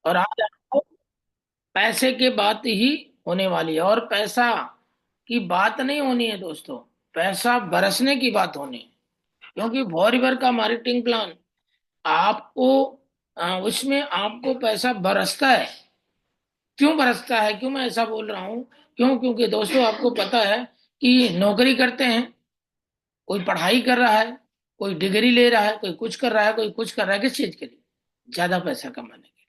और आज आपको पैसे की बात ही होने वाली है, और पैसा की बात नहीं होनी है दोस्तों, पैसा बरसने की बात होनी है। क्योंकि फॉरएवर का मार्केटिंग प्लान आपको उसमें आपको पैसा बरसता है। क्यों बरसता है, क्यों मैं ऐसा बोल रहा हूँ? क्यों? क्योंकि दोस्तों आपको पता है कि नौकरी करते हैं, कोई पढ़ाई कर रहा है, कोई डिग्री ले रहा है, कोई कुछ कर रहा है, कोई कुछ कर रहा है, किस चीज के लिए? ज्यादा पैसा कमाने के लिए।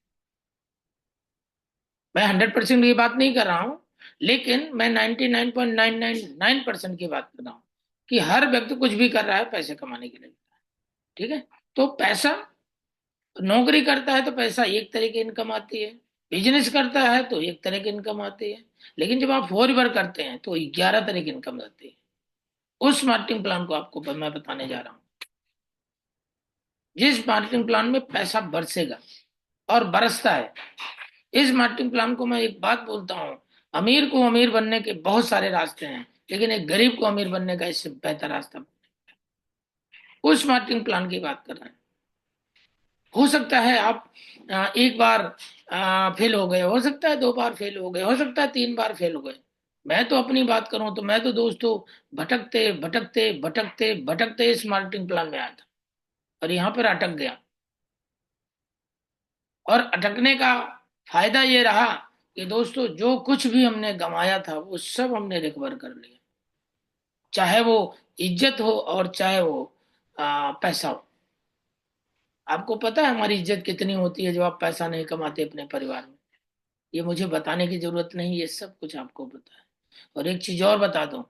मैं 100% ये बात नहीं कर रहा हूँ, लेकिन मैं 99.999% की बात कर रहा हूँ कि हर व्यक्ति कुछ भी कर रहा है पैसे कमाने के लिए। ठीक है? तो पैसा, नौकरी करता है तो पैसा एक तरह की इनकम आती है, बिजनेस करता है तो एक तरह की इनकम आती है, लेकिन जब आप फोर वर्क करते हैं तो 11 तरह की इनकम आती है। उस मार्केटिंग प्लान को आपको मैं बताने जा रहा हूँ, जिस मार्केटिंग प्लान में पैसा बरसेगा और बरसता है। इस मार्केटिंग प्लान को मैं एक बात बोलता हूँ, अमीर को अमीर बनने के बहुत सारे रास्ते हैं, लेकिन एक गरीब को अमीर बनने का इससे बेहतर रास्ता, उस मार्केटिंग प्लान की बात कर रहे हैं। हो सकता है आप एक बार फेल हो गए, हो सकता है 2 बार फेल हो गए, हो सकता है 3 बार फेल हो गए। मैं तो अपनी बात करूं तो मैं तो दोस्तों भटकते भटकते भटकते भटकते इस मार्केटिंग प्लान में आया था, और यहाँ पर अटक गया। और अटकने का फायदा ये रहा कि दोस्तों जो कुछ भी हमने गंवाया था वो सब हमने रिकवर कर लिया, चाहे वो इज्जत हो और चाहे वो पैसा हो। आपको पता है हमारी इज्जत कितनी होती है जब आप पैसा नहीं कमाते अपने परिवार में? ये मुझे बताने की जरूरत नहीं, ये सब कुछ आपको पता है। और एक चीज और बता दूं,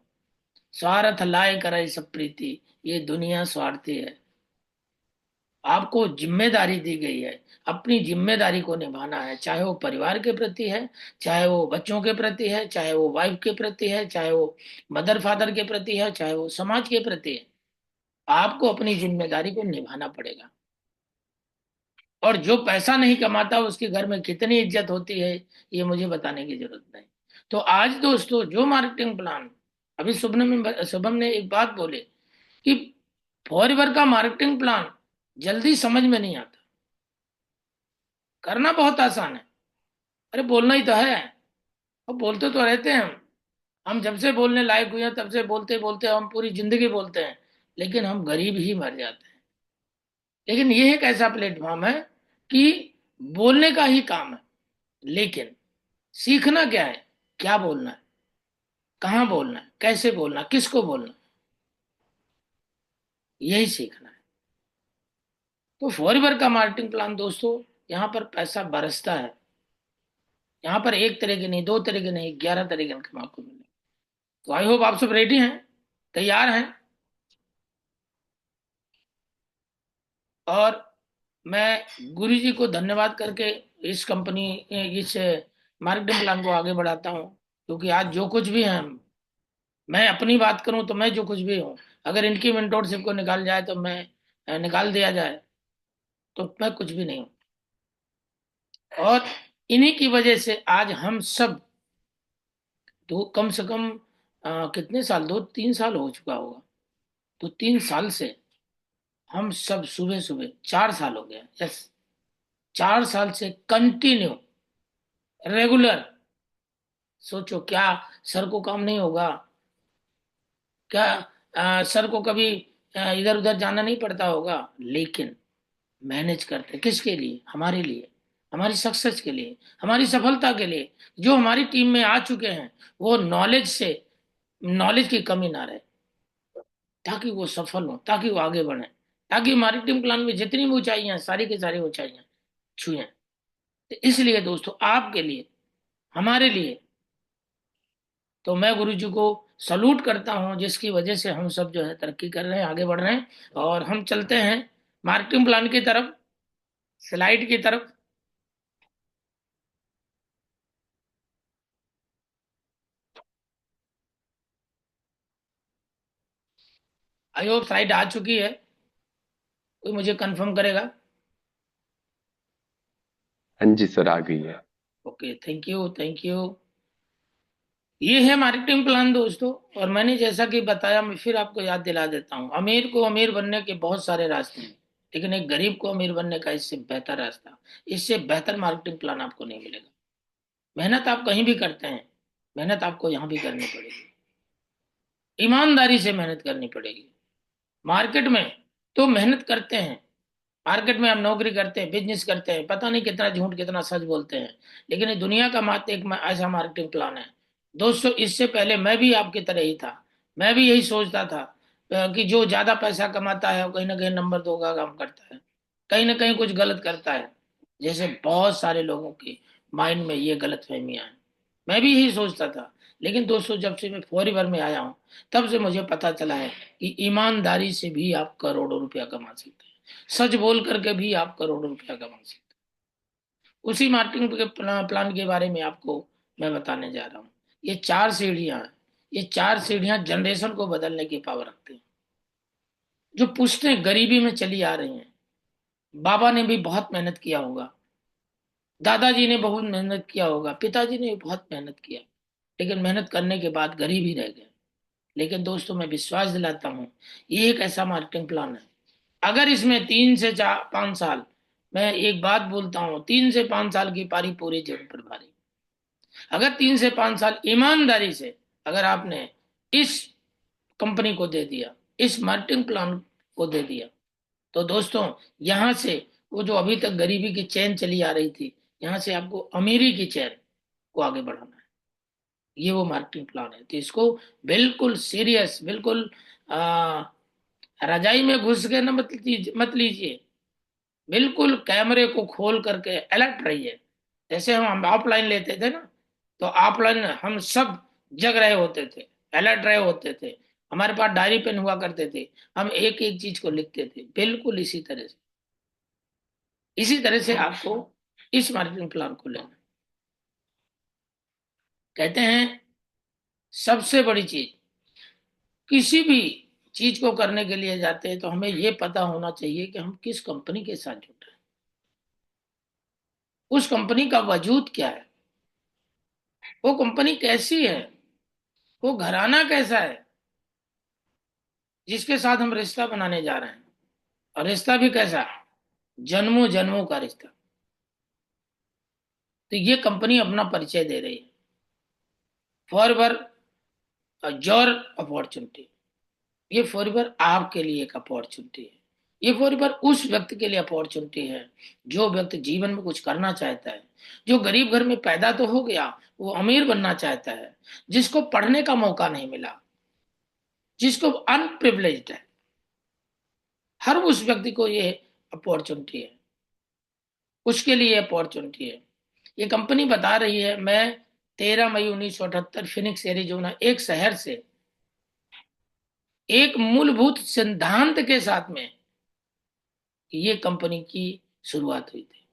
स्वार्थ लाए करे सब प्रीति, ये दुनिया स्वार्थी है। आपको जिम्मेदारी दी गई है, अपनी जिम्मेदारी को निभाना है, चाहे वो परिवार के प्रति है, चाहे वो बच्चों के प्रति है, चाहे वो वाइफ के प्रति है, चाहे वो मदर फादर के प्रति है, चाहे वो समाज के प्रति है। आपको अपनी जिम्मेदारी को निभाना पड़ेगा। और जो पैसा नहीं कमाता उसके घर में कितनी इज्जत होती है, ये मुझे बताने की जरूरत नहीं। तो आज दोस्तों जो मार्केटिंग प्लान, अभी शुभम ने एक बात बोले कि फॉरएवर का मार्केटिंग प्लान जल्दी समझ में नहीं आता, करना बहुत आसान है। अरे बोलना ही तो है, और बोलते तो रहते हैं हम जब से बोलने लायक हुए हैं तब से बोलते बोलते हम पूरी जिंदगी बोलते हैं, लेकिन हम गरीब ही मर जाते हैं। लेकिन ये एक ऐसा प्लेटफॉर्म है कि बोलने का ही काम है, लेकिन सीखना क्या है, क्या बोलना है, कहाँ बोलना है, कैसे बोलना है, किसको बोलना है, यही सीखना है। तो फॉरएवर का मार्केटिंग प्लान दोस्तों, यहाँ पर पैसा बरसता है। यहाँ पर एक तरह की नहीं, 2 तरह की नहीं, 11 तरह के इनकम आपको मिले। तो आई होप आप सब रेडी हैं, तैयार हैं। और मैं गुरु जी को धन्यवाद करके इस कंपनी, इस मार्केटिंग प्लान को आगे बढ़ाता हूँ। क्योंकि आज जो कुछ भी है, मैं अपनी बात करूं तो मैं जो कुछ भी हूँ, अगर इनकी मेंटोरशिप को निकाल जाए तो मैं निकाल दिया जाए तो मैं कुछ भी नहीं हूँ। और इन्हीं की वजह से आज हम सब, दो कम से कम कितने साल, 2-3 साल हो चुका होगा, तो 3 साल से हम सब सुबह सुबह, 4 साल हो गया, यस, 4 साल से कंटिन्यू, रेगुलर। सोचो क्या सर को काम नहीं होगा क्या? सर को कभी इधर उधर जाना नहीं पड़ता होगा, लेकिन मैनेज करते किसके लिए? हमारे लिए, हमारी सक्सेस के लिए, हमारी सफलता के लिए। जो हमारी टीम में आ चुके हैं वो नॉलेज से, नॉलेज की कमी ना रहे, ताकि वो सफल हो, ताकि वो आगे बढ़े, ताकि हमारी टीम प्लान में जितनी भी ऊंचाइयां, सारी की सारी ऊंचाइयां छुए। तो इसलिए दोस्तों आपके लिए, हमारे लिए, तो मैं गुरु जी को सलूट करता हूं, जिसकी वजह से हम सब जो है तरक्की कर रहे हैं, आगे बढ़ रहे हैं। और हम चलते हैं मार्केटिंग प्लान की तरफ, स्लाइड की तरफ। आई होप स्लाइड आ चुकी है, कोई मुझे कंफर्म करेगा? हाँ जी सर, आ गई है। Okay, thank you, thank you. ये है मार्केटिंग प्लान दोस्तों। और मैंने जैसा कि बताया, मैं फिर आपको याद दिला देता हूँ, अमीर को अमीर बनने के बहुत सारे रास्ते हैं, लेकिन एक गरीब को अमीर बनने का इससे बेहतर रास्ता, इससे बेहतर मार्केटिंग प्लान आपको नहीं मिलेगा। मेहनत आप कहीं भी करते हैं, मेहनत आपको यहां भी करनी पड़ेगी, ईमानदारी से मेहनत करनी पड़ेगी। मार्केट में तो मेहनत करते हैं, मार्केट में हम नौकरी करते हैं, बिजनेस करते हैं, पता नहीं कितना झूठ कितना सच बोलते हैं, लेकिन ये दुनिया का मात्र एक ऐसा मार्केटिंग प्लान है दोस्तों। इससे पहले मैं भी आपकी तरह ही था, मैं भी यही सोचता था कि जो ज्यादा पैसा कमाता है वो कहीं ना कहीं नंबर 2 का काम करता है, कहीं ना कहीं कुछ गलत करता है। जैसे बहुत सारे लोगों के माइंड में ये गलत फहमियां हैं, मैं भी यही सोचता था। लेकिन दोस्तों जब से मैं फॉरीवर में आया हूं, तब से मुझे पता चला है कि ईमानदारी से भी आप करोड़ों रुपया कमा सकते हैं, सच बोल करके भी आप करोड़ों रुपया कमा सकते हैं। उसी मार्केटिंग के प्लान के बारे में आपको मैं बताने जा रहा हूँ। ये 4 सीढ़ियां हैं, ये 4 सीढ़ियां जनरेशन को बदलने की पावर रखती हैं। जो पुश्तें गरीबी में चली आ रही हैं, बाबा ने भी बहुत मेहनत किया होगा, दादाजी ने बहुत मेहनत किया होगा, पिताजी ने भी बहुत मेहनत किया, लेकिन मेहनत करने के बाद गरीब ही रह गए। लेकिन दोस्तों मैं विश्वास दिलाता हूँ, ये एक ऐसा मार्केटिंग प्लान है, अगर इसमें 3 से 5 साल, मैं एक बात बोलता हूँ, 3 से 5 साल की पारी पूरी जग पर भारी। अगर 3 से 5 साल ईमानदारी से अगर आपने इस कंपनी को दे दिया, इस मार्केटिंग प्लान को दे दिया, तो दोस्तों यहां से वो जो अभी तक गरीबी की चेन चली आ रही थी, यहां से आपको अमीरी की चेन को आगे बढ़ाना है। ये वो मार्केटिंग प्लान है, तो इसको बिल्कुल सीरियस, बिल्कुल आ, रजाई में घुस के न मत लीजिए, बिल्कुल कैमरे को खोल करके अलर्ट रहिए। जैसे हम ऑफलाइन लेते थे ना, तो ऑफलाइन हम सब जग रहे होते थे, अलर्ट रहे होते थे, हमारे पास डायरी पेन हुआ करते थे, हम एक एक चीज को लिखते थे, बिल्कुल इसी तरह से, इसी तरह से आपको इस मार्केटिंग प्लान को लेना। कहते हैं सबसे बड़ी चीज, किसी भी चीज को करने के लिए जाते हैं तो हमें यह पता होना चाहिए कि हम किस कंपनी के साथ जुड़ रहे हैं, उस कंपनी का वजूद क्या है, वो कंपनी कैसी है, वो घराना कैसा है जिसके साथ हम रिश्ता बनाने जा रहे हैं। और रिश्ता भी कैसा, जन्मों जन्मों का रिश्ता। तो ये कंपनी अपना परिचय दे रही है, फॉरएवर योर अपॉर्चुनिटी। ये फॉरएवर आपके लिए एक अपॉर्चुनिटी है, ये फॉरएवर उस व्यक्ति के लिए अपॉर्चुनिटी है जो व्यक्ति जीवन में कुछ करना चाहता है, जो गरीब घर में पैदा तो हो गया, वो अमीर बनना चाहता है, जिसको पढ़ने का मौका नहीं मिला, जिसको अनप्रिविलेज्ड है, हर उस व्यक्ति को ये अपॉर्चुनिटी है, उसके लिए अपॉर्चुनिटी है। ये कंपनी बता रही है, मैं 13 मई 1978 फिनिक्स एरिजोना एक शहर से एक मूलभूत सिद्धांत के साथ में ये कंपनी की शुरुआत हुई थी।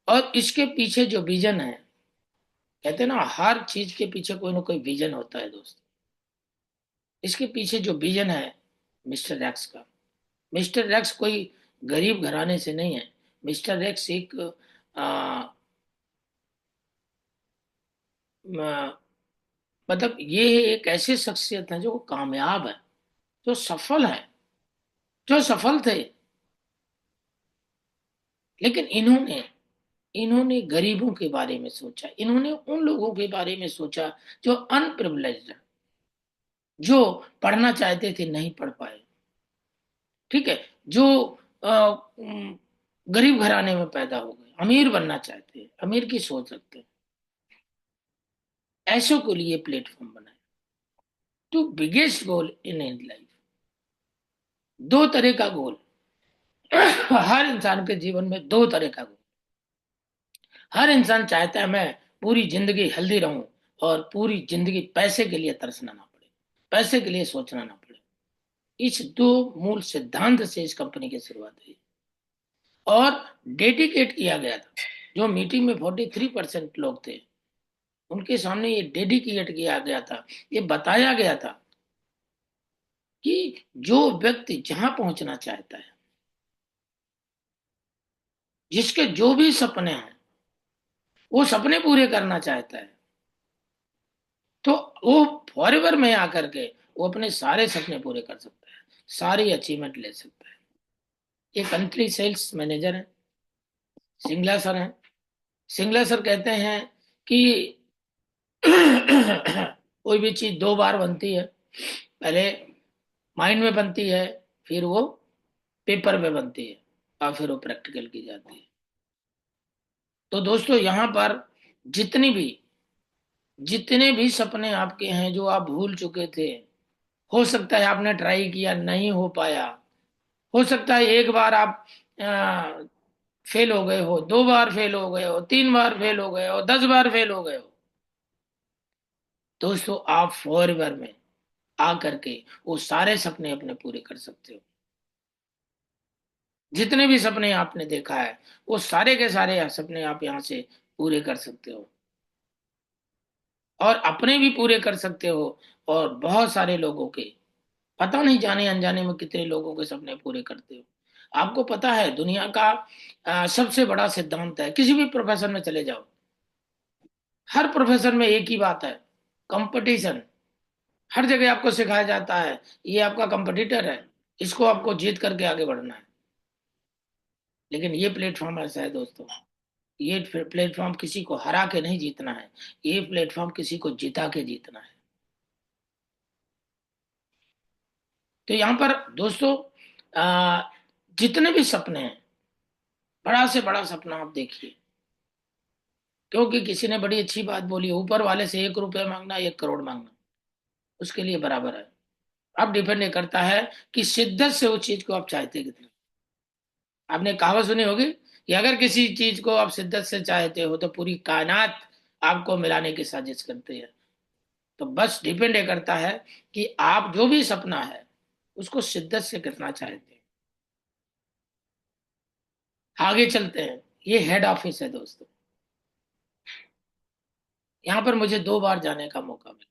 और इसके पीछे जो विजन है, कहते हैं ना हर चीज के पीछे कोई ना कोई विजन होता है दोस्त। इसके पीछे जो विजन है मिस्टर एक्स का, मिस्टर एक्स कोई गरीब घराने से नहीं है। मिस्टर एक्स एक आ, मतलब ये एक ऐसी शख्सियत है जो कामयाब है, जो सफल है, जो सफल थे, लेकिन इन्होंने इन्होंने गरीबों के बारे में सोचा, इन्होंने उन लोगों के बारे में सोचा जो अनप्रिविलेज्ड है, जो पढ़ना चाहते थे नहीं पढ़ पाए, ठीक है, जो अ, उम, गरीब घराने में पैदा हो गए, अमीर बनना चाहते हैं, अमीर की सोच रखते हैं, ऐसों के लिए प्लेटफॉर्म बनाए। Two biggest goal in life, दो तरह का गोल हर इंसान के जीवन में, दो तरह का गोल। हर इंसान चाहता है मैं पूरी जिंदगी हेल्दी रहूं और पूरी जिंदगी पैसे के लिए तरसना ना पड़े, पैसे के लिए सोचना ना पड़े। इस दो मूल सिद्धांत से इस कंपनी की शुरुआत हुई और डेडिकेट किया गया था। जो मीटिंग में 43% लोग थे, उनके सामने ये डेडिकेट किया गया था, ये बताया गया था कि जो व्यक्ति जहां पहुंचना चाहता है, जिसके जो भी सपने हैं, वो सपने पूरे करना चाहता है, तो वो फॉरएवर में आकर के वो अपने सारे सपने पूरे कर सकता है। सारी अचीवमेंट ले सकता है। ये कंट्री सेल्स मैनेजर है, सिंगला सर हैं। सिंगला सर कहते हैं कि कोई भी चीज दो बार बनती है। पहले माइंड में बनती है, फिर वो पेपर पे बनती है, और फिर वो प्रैक्टिकल की जाती है। तो दोस्तों, यहाँ पर जितनी भी जितने भी सपने आपके हैं जो आप भूल चुके थे, हो सकता है आपने ट्राई किया, नहीं हो पाया। हो सकता है एक बार आप फेल हो गए हो, दो बार फेल हो गए हो, तीन बार फेल हो गए हो, 10 बार फेल हो गए हो। दोस्तों, आप फॉरएवर में आ करके वो सारे सपने अपने पूरे कर सकते हो। जितने भी सपने आपने देखा है, वो सारे के सारे सपने आप यहाँ से पूरे कर सकते हो, और अपने भी पूरे कर सकते हो, और बहुत सारे लोगों के, पता नहीं जाने अनजाने में कितने लोगों के सपने पूरे करते हो। आपको पता है, दुनिया का सबसे बड़ा सिद्धांत है, किसी भी प्रोफेशन में चले जाओ, हर प्रोफेशन में एक ही बात है, कंपटीशन। हर जगह आपको सिखाया जाता है, ये आपका कंपटीटर है, इसको आपको जीत करके आगे बढ़ना है। लेकिन ये प्लेटफॉर्म ऐसा है दोस्तों, ये प्लेटफॉर्म किसी को हरा के नहीं जीतना है, ये प्लेटफॉर्म किसी को जिता के जीतना है। तो यहाँ पर दोस्तों, आ, जितने भी सपने हैं, बड़ा से बड़ा सपना आप देखिए, क्योंकि किसी ने बड़ी अच्छी बात बोली, ऊपर वाले से 1 रुपया मांगना 1 करोड़ मांगना उसके लिए बराबर है। अब डिपेंड ये करता है कि शिद्दत से उस चीज को आप चाहते कितना। आपने कहावत सुनी होगी कि अगर किसी चीज को आप शिद्दत से चाहते हो तो पूरी कायनात आपको मिलाने की साजिश करती है। तो बस डिपेंड ये करता है कि आप जो भी सपना है उसको शिद्दत से कितना चाहते हैं। आगे चलते हैं। ये हेड ऑफिस है दोस्तों। यहाँ पर मुझे 2 बार जाने का मौका मिला।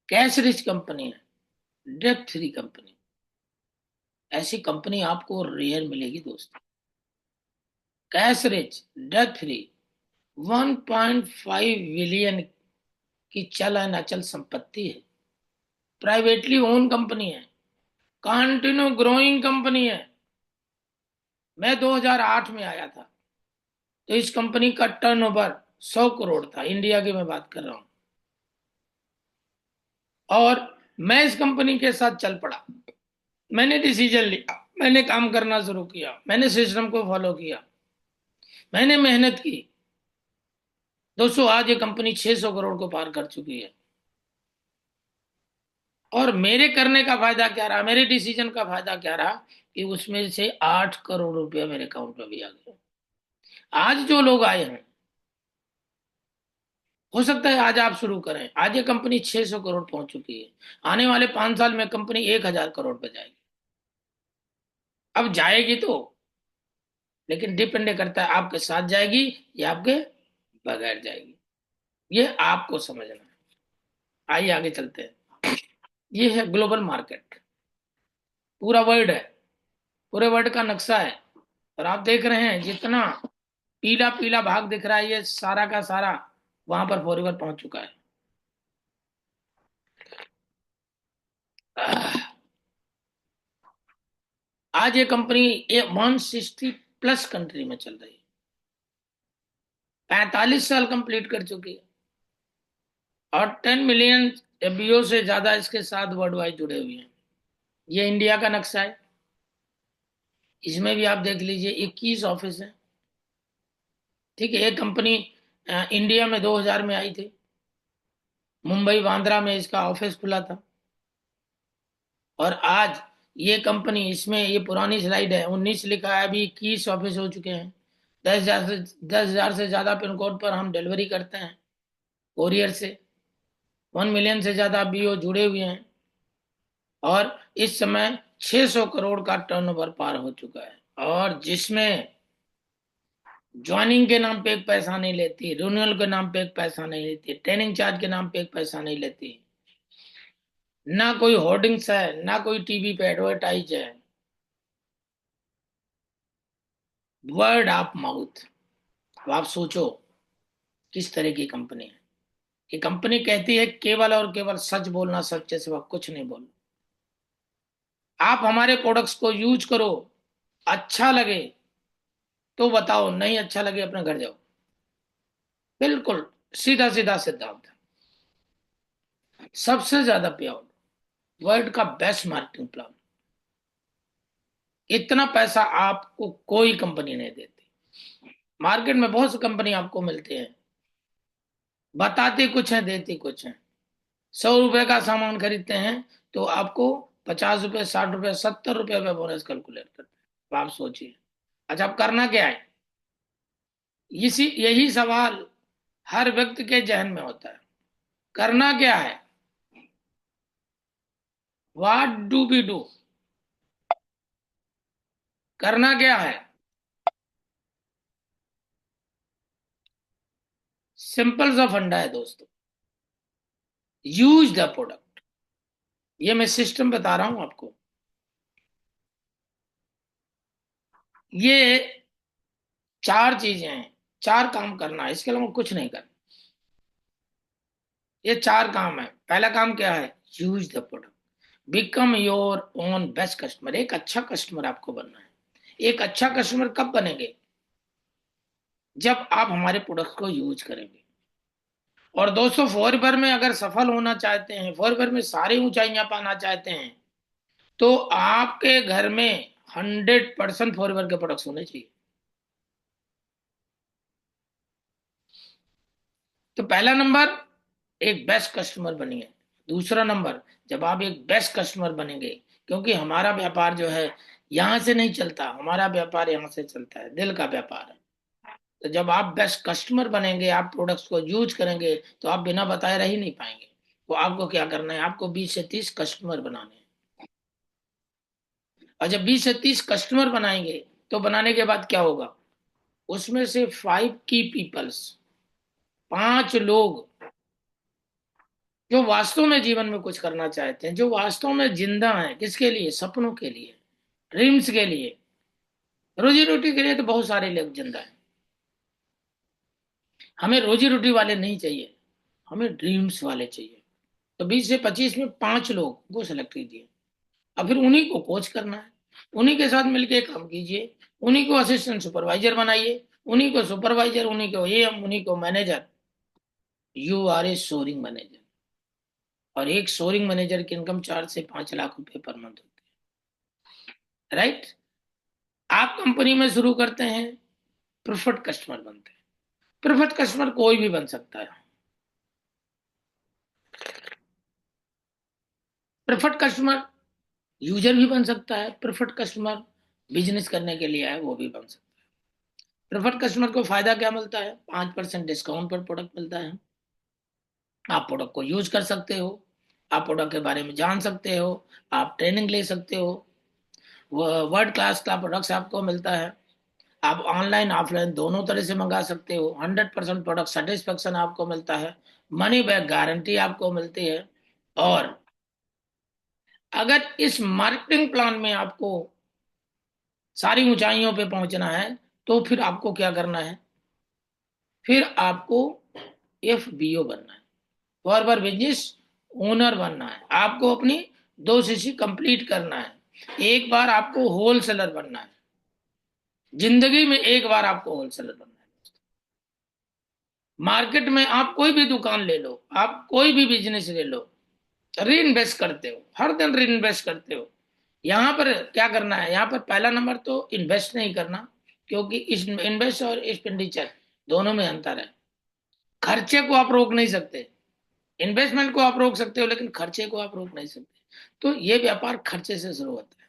कैश रिच कंपनी है, डेट फ्री कंपनी। ऐसी कंपनी आपको रेयर मिलेगी दोस्तों। Cash rich, debt free, 1.5 billion की चल एंड अचल संपत्ति है, प्राइवेटली ओन कंपनी है, कंटिन्यू ग्रोइंग कंपनी है। मैं 2008 में आया था, तो इस कंपनी का टर्नओवर 100 करोड़ था, इंडिया की मैं बात कर रहा हूं। और मैं इस कंपनी के साथ चल पड़ा। मैंने डिसीजन लिया, मैंने काम करना शुरू किया, मैंने सिस्टम को फॉलो किया, मैंने मेहनत की। दोस्तों, आज ये कंपनी 600 करोड़ को पार कर चुकी है। और मेरे करने का फायदा क्या रहा, मेरे डिसीजन का फायदा क्या रहा, कि उसमें से 8 करोड़ रुपया मेरे अकाउंट में भी आ गया। आज जो लोग आए हैं, हो सकता है आज आप शुरू करें, आज ये कंपनी 600 करोड़ पहुंच चुकी है। आने वाले 5 साल में कंपनी 1000 करोड़ पे जाएगी। अब जाएगी तो, लेकिन डिपेंड करता है आपके साथ जाएगी या आपके बगैर जाएगी। ये आपको समझना है। आइए आगे चलते हैं। ये है ग्लोबल मार्केट, पूरा वर्ल्ड है, पूरे वर्ल्ड का नक्शा है। और आप देख रहे हैं, जितना पीला पीला भाग दिख रहा है, ये सारा का सारा वहां पर फॉरएवर पहुंच चुका है। आज ये कंपनी 160 प्लस कंट्री में चल रही है, 45 साल कंप्लीट कर चुकी है, और 10 मिलियन एमबीओ से ज्यादा इसके साथ वर्ल्ड वाइड जुड़े हुए हैं। ये इंडिया का नक्शा है। इसमें भी आप देख लीजिए, 21 ऑफिस है। ठीक है, ये कंपनी इंडिया में 2000 में आई थी। मुंबई बांद्रा में इसका ऑफिस खुला था। और आज ये कंपनी, इसमें ये पुरानी स्लाइड है, 19 लिखा है, अभी 21 ऑफिस हो चुके हैं। 10,000 से ज्यादा पिन कोड पर हम डिलीवरी करते हैं कोरियर से। 1 मिलियन से ज्यादा बीओ जुड़े हुए हैं। और इस समय 600 करोड़ का टर्नओवर पार हो चुका है। और जिसमें ज्वाइनिंग के नाम पे एक पैसा नहीं लेती, रिन्यूअल के नाम पे एक पैसा नहीं लेती, ट्रेनिंग चार्ज के नाम पे एक पैसा नहीं लेती, ना कोई होर्डिंग्स है, ना कोई टीवी पे एडवर्टाइज है। Word of mouth. अब आप सोचो किस तरह की कंपनी है। ये कंपनी कहती है केवल और केवल सच बोलना, सच के सिवा कुछ नहीं बोलना। आप हमारे प्रोडक्ट्स को यूज करो, अच्छा लगे तो बताओ, नहीं अच्छा लगे अपने घर जाओ। बिल्कुल सीधा सीधा सिद्धांत है। सबसे ज्यादा पे आउट, वर्ल्ड का बेस्ट मार्केटिंग प्लान। इतना पैसा आपको कोई कंपनी नहीं देती। मार्केट में बहुत सी कंपनी आपको मिलती है, बताती कुछ है देती कुछ है। 100 रुपए का सामान खरीदते हैं तो आपको 50 रुपए, 60 रुपए, 70 रुपए पे बोनस कैलकुलेट करते हैं। अब आप सोचिए, अच्छा अब करना क्या है? इसी यही सवाल हर व्यक्ति के जहन में होता है। करना क्या है? What do we do? करना क्या है? सिंपल सा फंडा है दोस्तों, यूज द प्रोडक्ट। ये मैं सिस्टम बता रहा हूं आपको। ये चार चीजें हैं, चार काम करना है, इसके अलावा कुछ नहीं करना। ये चार काम है। पहला काम क्या है? Use the product. Become your own best customer. एक अच्छा कस्टमर आपको बनना है। एक अच्छा कस्टमर कब बनेंगे? जब आप हमारे प्रोडक्ट को यूज करेंगे। और दोस्तों, फॉरएवर में अगर सफल होना चाहते हैं, फॉरएवर में सारी ऊंचाइयां पाना चाहते हैं, तो आपके घर में 100% फॉरएवर के प्रोडक्ट्स होने चाहिए। तो पहला नंबर, एक बेस्ट कस्टमर बनिए। दूसरा नंबर, जब आप एक बेस्ट कस्टमर बनेंगे, क्योंकि हमारा व्यापार जो है यहां से नहीं चलता, हमारा व्यापार यहां से चलता है, दिल का व्यापार है। तो जब आप बेस्ट कस्टमर बनेंगे, आप प्रोडक्ट्स को यूज करेंगे, तो आप बिना बताए रह ही नहीं पाएंगे। तो आपको क्या करना है? आपको 20 से 30 कस्टमर बनाने हैं। और जब 20 से 30 कस्टमर बनाएंगे, तो बनाने के बाद क्या होगा? उसमें से 5 की पीपल्स, 5 लोग जो वास्तव में जीवन में कुछ करना चाहते हैं, जो वास्तव में जिंदा हैं, किसके लिए? सपनों के लिए, ड्रीम्स के लिए, रोजी रोटी के लिए। तो बहुत सारे लोग जिंदा हैं। हमें रोजी रोटी वाले नहीं चाहिए, हमें ड्रीम्स वाले चाहिए। तो 20 से 25 में 5 लोग को सेलेक्ट कीजिए। अब फिर उन्हीं को कोच करना है, उन्हीं के साथ मिलके काम कीजिए, उन्हीं को असिस्टेंट सुपरवाइजर बनाइए, उन्हीं को सुपरवाइजर, उन्हीं को एएम, उन्हीं को manager. You are a soaring manager. और एक सोरिंग मैनेजर की इनकम 4 से 5 लाख रुपए पर मंथ होती है। राइट? आप कंपनी में शुरू करते हैं, प्रिफर्ड कस्टमर बनते हैं। प्रिफर्ड कस्टमर कोई भी बन सकता है। प्रिफर्ड कस्टमर यूजर भी बन सकता है, प्रिफर्ड कस्टमर बिजनेस करने के लिए है वो भी बन सकता है। प्रिफर्ड कस्टमर को फायदा क्या मिलता है? 5% डिस्काउंट पर प्रोडक्ट मिलता है। आप प्रोडक्ट को यूज कर सकते हो, आप प्रोडक्ट के बारे में जान सकते हो, आप ट्रेनिंग ले सकते हो, वर्ल्ड क्लास का प्रोडक्ट्स आपको मिलता है। आप ऑनलाइन ऑफलाइन दोनों तरह से मंगा सकते हो। 100% प्रोडक्ट सेटिस्फेक्शन आपको मिलता है। मनी बैक गारंटी आपको मिलती है। और अगर इस मार्केटिंग प्लान में आपको सारी ऊंचाइयों पे पहुंचना है, तो फिर आपको क्या करना है? फिर आपको FBO बनना है, फॉरवर्ड बिजनेस ओनर बनना है। आपको अपनी 2 CC कंप्लीट करना है। एक बार आपको होलसेलर बनना है। जिंदगी में एक बार आपको होलसेलर बनना है। मार्केट में आप कोई भी दुकान ले लो, आप कोई भी बिजनेस ले लो, री इन्वेस्ट करते हो, हर दिन री इन्वेस्ट करते हो। यहाँ पर क्या करना है? यहाँ पर पहला नंबर तो इन्वेस्ट नहीं करना, क्योंकि इस इन्वेस्ट और एक्सपेंडिचर दोनों में अंतर है। खर्चे को आप रोक नहीं सकते, इन्वेस्टमेंट को आप रोक सकते हो, लेकिन खर्चे को आप रोक नहीं सकते। तो ये व्यापार खर्चे से शुरू होता है।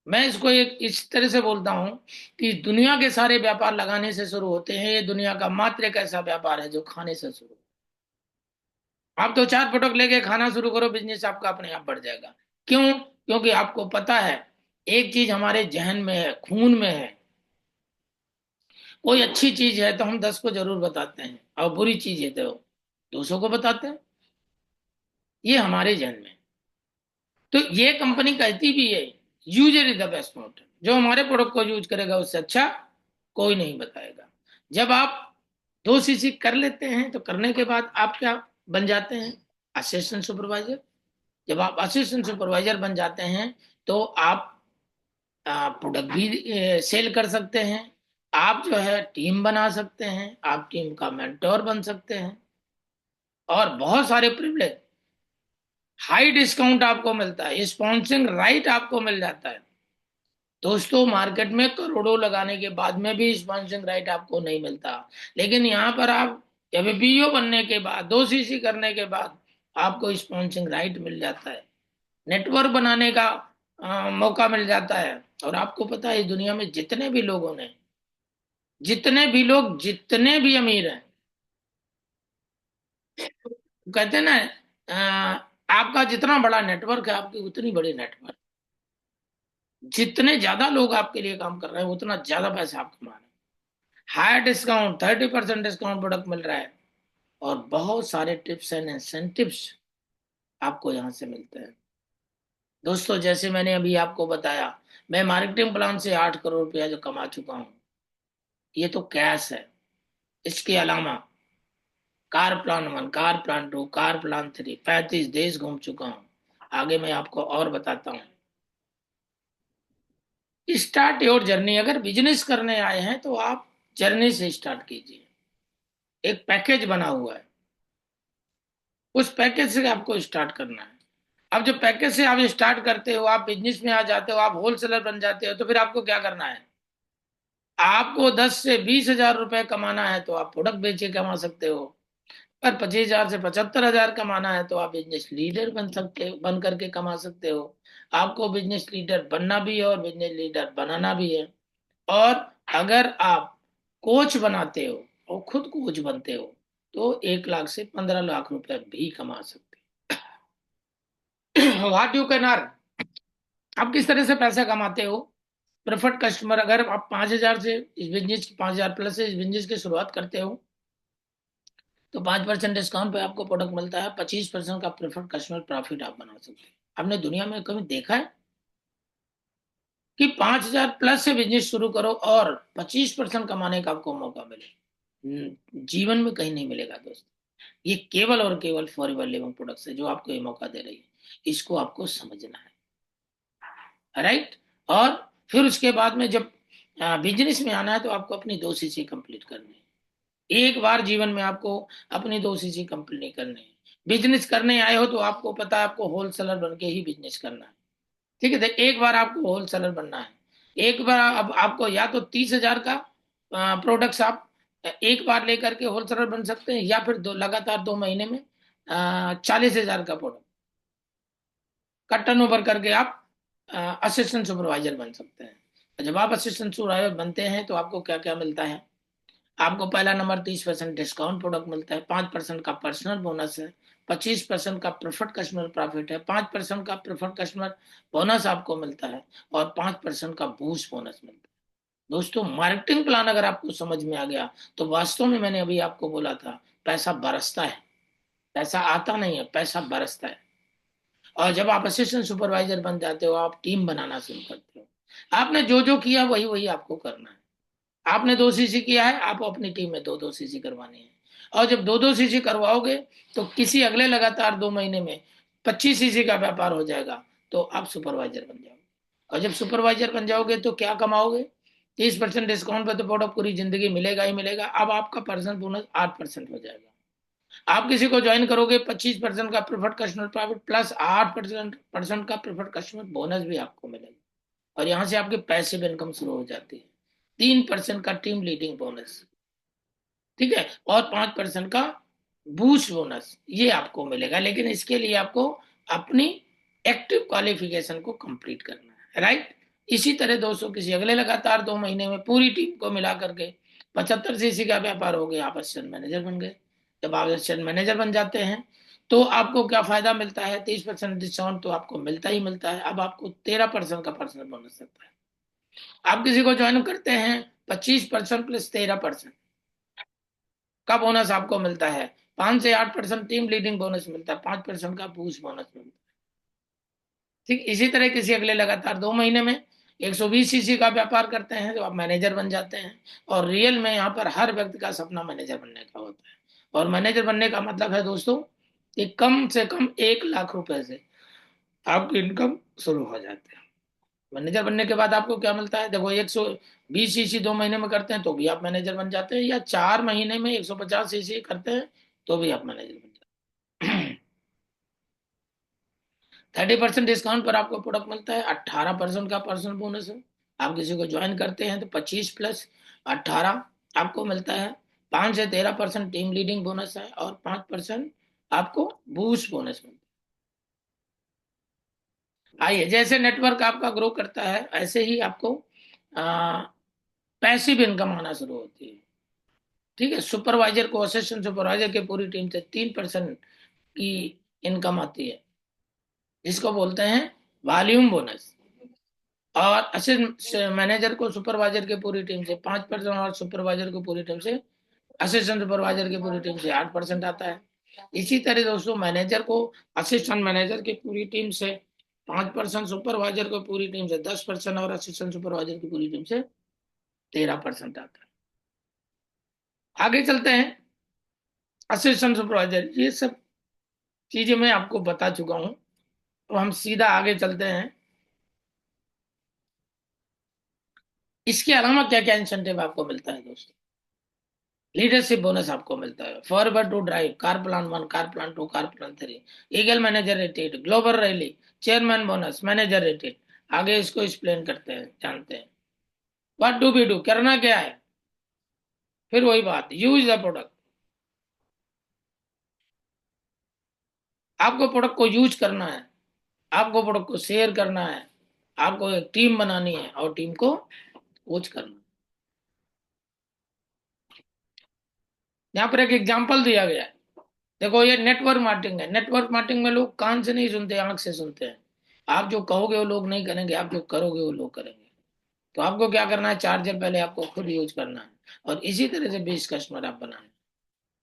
मैं इसको एक इस तरह से बोलता हूं कि दुनिया के सारे व्यापार लगाने से शुरू होते हैं, ये दुनिया का मात्र एक ऐसा व्यापार है जो खाने से शुरू। आप 2 4 प्रोडक्ट लेके खाना शुरू करो, बिजनेस आपका अपने आप बढ़ जाएगा। क्यों? क्योंकि आपको पता है, एक चीज हमारे जहन में है, खून में है। कोई अच्छी चीज है तो हम 10 को जरूर बताते हैं, और बुरी चीज है तो 200 को बताते हैं। ये हमारे जहन में। तो ये कंपनी कहती भी है, user is the best model. जो हमारे प्रोडक्ट को यूज करेगा उससे अच्छा कोई नहीं बताएगा। जब आप 2 CC कर लेते हैं, तो करने के बाद आप क्या बन जाते हैं? Assistant supervisor. जब आप असिस्टेंट सुपरवाइजर बन जाते हैं, तो आप प्रोडक्ट भी सेल कर सकते हैं। आप जो है टीम बना सकते हैं, आप टीम का मेंटोर बन सकते हैं, और बहुत सारे प्रिविलेज, हाई डिस्काउंट आपको मिलता है, स्पॉन्सरिंग राइट आपको मिल जाता है। दोस्तों, मार्केट में करोड़ों लगाने के बाद में भी स्पॉन्सरिंग राइट आपको नहीं मिलता, लेकिन यहाँ पर आप एफपीओ बनने के बाद, 2 सीसी करने के बाद आपको स्पॉन्सरिंग राइट मिल जाता है, नेटवर्क बनाने का मौका मिल जाता है। और आपको पता है, इस दुनिया में जितने भी लोगों ने, जितने भी लोग, जितने भी अमीर हैं, कहते हैं ना, आपका जितना बड़ा नेटवर्क है, आपकी उतनी बड़ी नेटवर्क, जितने ज्यादा लोग आपके लिए काम कर रहे हैं उतना ज्यादा पैसा आप कमा रहे हैं। हायर डिस्काउंट, 30% डिस्काउंट प्रोडक्ट मिल रहा है, और बहुत सारे टिप्स एंड इंसेंटिव्स आपको यहाँ से मिलते हैं। दोस्तों, जैसे मैंने अभी आपको बताया, मैं मार्केटिंग प्लान से 8 करोड़ रुपया जो कमा चुका हूँ, ये तो कैश है। इसके अलावा car plan 1, car plan 2, car plan 3, 35 देश घूम चुका हूँ। आगे मैं आपको और बताता हूँ। Start your journey. अगर बिजनेस करने आए हैं तो आप जर्नी से स्टार्ट कीजिए। एक पैकेज बना हुआ है, उस पैकेज से आपको स्टार्ट करना है। अब जब पैकेज से आप स्टार्ट करते हो, आप बिजनेस में आ जाते हो, आप होलसेलर बन जाते हो, तो फिर आपको क्या करना है? आपको 10 से 20 हजार रुपए कमाना है तो आप प्रोडक्ट बेच के कमा सकते हो। अगर 25 हजार से 75 हजार कमाना है तो आप बिजनेस लीडर बन सकते हो, बन करके कमा सकते हो। आपको बिजनेस लीडर बनना भी है और बिजनेस लीडर बनाना भी है। और अगर आप कोच बनाते हो और खुद कोच बनते हो, तो 1 लाख से 15 लाख रुपए भी कमा सकते हो। What you can earn. आप किस तरह से पैसा कमाते हो? प्रेफर्ड कस्टमर, अगर आप 5 हजार से इस बिजनेस, 5 हजार प्लस से इस बिजनेस की शुरुआत करते हो, तो 5% डिस्काउंट पे आपको प्रोडक्ट मिलता है। 25% का प्रेफर्ड कस्टमर प्रॉफिट आप बना सकते हैं। आपने दुनिया में कभी देखा है कि 5 हजार प्लस से बिजनेस शुरू करो और 25% कमाने का आपको मौका मिले? जीवन में कहीं नहीं मिलेगा दोस्त। ये केवल और केवल फॉरएवर लिविंग प्रोडक्ट्स है जो आपको ये मौका दे रही है। इसको आपको समझना है, राइट। और फिर उसके बाद में जब बिजनेस में आना है, तो आपको अपनी 2 सीसी कंप्लीट करनी है। एक बार जीवन में आपको अपनी 2 सीसी कंप्लीट करनी है। बिजनेस करने आए हो तो आपको पता है, आपको होलसेलर बन के ही बिजनेस करना है। ठीक है, तो एक बार आपको होलसेलर बनना है। एक बार अब आपको या तो 30 हजार का प्रोडक्ट्स आप एक बार लेकर के होलसेलर बन सकते हैं, या फिर लगातार 2 महीने में 40 हजार का प्रोडक्ट का टर्नओवर करके आप असिस्टेंट सुपरवाइजर बन सकते हैं। जब आप असिस्टेंट सुपरवाइजर बनते हैं तो आपको क्या क्या मिलता है? आपको पहला नंबर 30% डिस्काउंट प्रोडक्ट मिलता है, 5% का पर्सनल बोनस है, 25% का प्रेफर्ड कस्टमर प्रॉफिट है, 5% का प्रेफर्ड कस्टमर बोनस आपको मिलता है, और 5% का बूस्ट बोनस मिलता है। दोस्तों, मार्केटिंग प्लान अगर आपको समझ में आ गया, तो वास्तव में मैंने अभी आपको बोला था, पैसा बरसता है। पैसा आता नहीं है, पैसा बरसता है। और जब आप असिस्टेंट सुपरवाइजर बन जाते हो, आप टीम बनाना शुरू करते हो। आपने जो जो किया वही वही आपको करना है। आपने 2 सीसी किया है, आपको अपनी टीम में दो दो सीसी करवानी है। और जब दो दो सीसी करवाओगे, तो किसी अगले लगातार 2 महीने में 25 सीसी का व्यापार हो जाएगा, तो आप सुपरवाइजर बन जाओगे। और जब सुपरवाइजर बन जाओगे तो क्या कमाओगे? 30% डिस्काउंट पे तो प्रोडक्ट पूरी जिंदगी मिलेगा ही मिलेगा। अब आपका पर्सनल बोनस 8% हो जाएगा। आप किसी को ज्वाइन करोगे, 25% का प्रेफर्ड कस्टमर प्रॉफिट प्लस 8% का प्रेफर्ड कस्टमर बोनस भी आपको मिलेगा। और यहाँ से आपके पैसिव इनकम शुरू हो जाती है। 3% का टीम लीडिंग बोनस, ठीक है, और 5% का बूस्ट बोनस, ये आपको मिलेगा। लेकिन इसके लिए आपको अपनी एक्टिव क्वालिफिकेशन को कंप्लीट करना है, राइट। इसी तरह दोस्तों, किसी अगले लगातार 2 महीने में पूरी टीम को मिला करके 75 सीसी का व्यापार हो गया, आप असिस्टेंट मैनेजर बन गए। जब आप असिस्टेंट मैनेजर बन जाते हैं, तो आपको क्या फायदा मिलता है? 30% डिस्काउंट तो आपको मिलता ही मिलता है। अब आपको 13% का पर्सनल बोनस मिलता है। आप किसी को ज्वाइन करते हैं, 25% प्लस 13% का बोनस आपको मिलता है। 5 से 8% टीम लीडिंग बोनस मिलता है, 5% का बूस्ट बोनस मिलता है। ठीक इसी तरह किसी अगले लगातार 2 महीने में 120 सीसी का व्यापार करते हैं, तो आप मैनेजर बन जाते हैं। और रियल में यहाँ पर हर व्यक्ति का सपना मैनेजर बनने का होता है। और मैनेजर बनने का मतलब है दोस्तों, कि कम से कम 1 लाख रुपए से आपकी इनकम शुरू हो जाती है। मैनेजर बनने के बाद आपको क्या मिलता है? देखो, 120 सीसी 2 महीने में करते हैं तो भी आप मैनेजर बन जाते हैं, या 4 महीने में 150 सीसी करते हैं तो भी आप मैनेजर बन जाते हैं। 30% डिस्काउंट पर आपको प्रोडक्ट मिलता है, 18% का पर्सनल बोनस है। आप किसी को ज्वाइन करते हैं तो 25 + 18 आपको मिलता है। 5 से 13% टीम लीडिंग बोनस है, और 5% आपको बूस्ट बोनस मिलता है। आइए, जैसे नेटवर्क आपका ग्रो करता है ऐसे ही आपको पैसिव इनकम आना शुरू होती है। ठीक है, सुपरवाइजर को, असिस्टेंट सुपरवाइजर की पूरी टीम से 3% की इनकम आती है, जिसको बोलते हैं वॉल्यूम बोनस। और असिस्टेंट मैनेजर को सुपरवाइजर की पूरी टीम से 5%, और सुपरवाइजर को पूरी टीम से, असिस्टेंट सुपरवाइजर की पूरी टीम से 8% आता है। इसी तरह दोस्तों, मैनेजर को असिस्टेंट मैनेजर की पूरी टीम से 5%, सुपरवाइजर को पूरी टीम से 10%, और असिस्टेंट सुपरवाइजर की पूरी टी से 13% आता है। आगे चलते हैं। असिस्टेंट सुपरवाइजर, ये सब चीजें मैं आपको बता चुका हूं, तो हम सीधा आगे चलते हैं। इसके अलावा क्या क्या इंसेंटिव आपको मिलता है दोस्तों? लीडरशिप बोनस आपको मिलता है, forward to drive, car plan 1, car plan 2, car plan 3, eagle manager rated, global rally, chairman bonus, manager rated. आगे इसको एक्सप्लेन करते हैं, जानते हैं। व्हाट डू वी डू, करना क्या है? फिर वही बात, यूज द प्रोडक्ट। आपको प्रोडक्ट को यूज करना है, आपको प्रोडक्ट को शेयर करना है, आपको एक टीम बनानी है और टीम को कोच करना है। यहाँ पर एक एग्जाम्पल दिया गया है। देखो, ये नेटवर्क मार्केटिंग है। नेटवर्क मार्केटिंग में लोग कान से नहीं सुनते, आंख से सुनते हैं। आप जो कहोगे वो लोग नहीं करेंगे, आप जो करोगे वो लोग करेंगे। तो आपको क्या करना है? चार्जर पहले आपको खुद यूज करना है, और इसी तरह से 20 कस्टमर आप बनाए।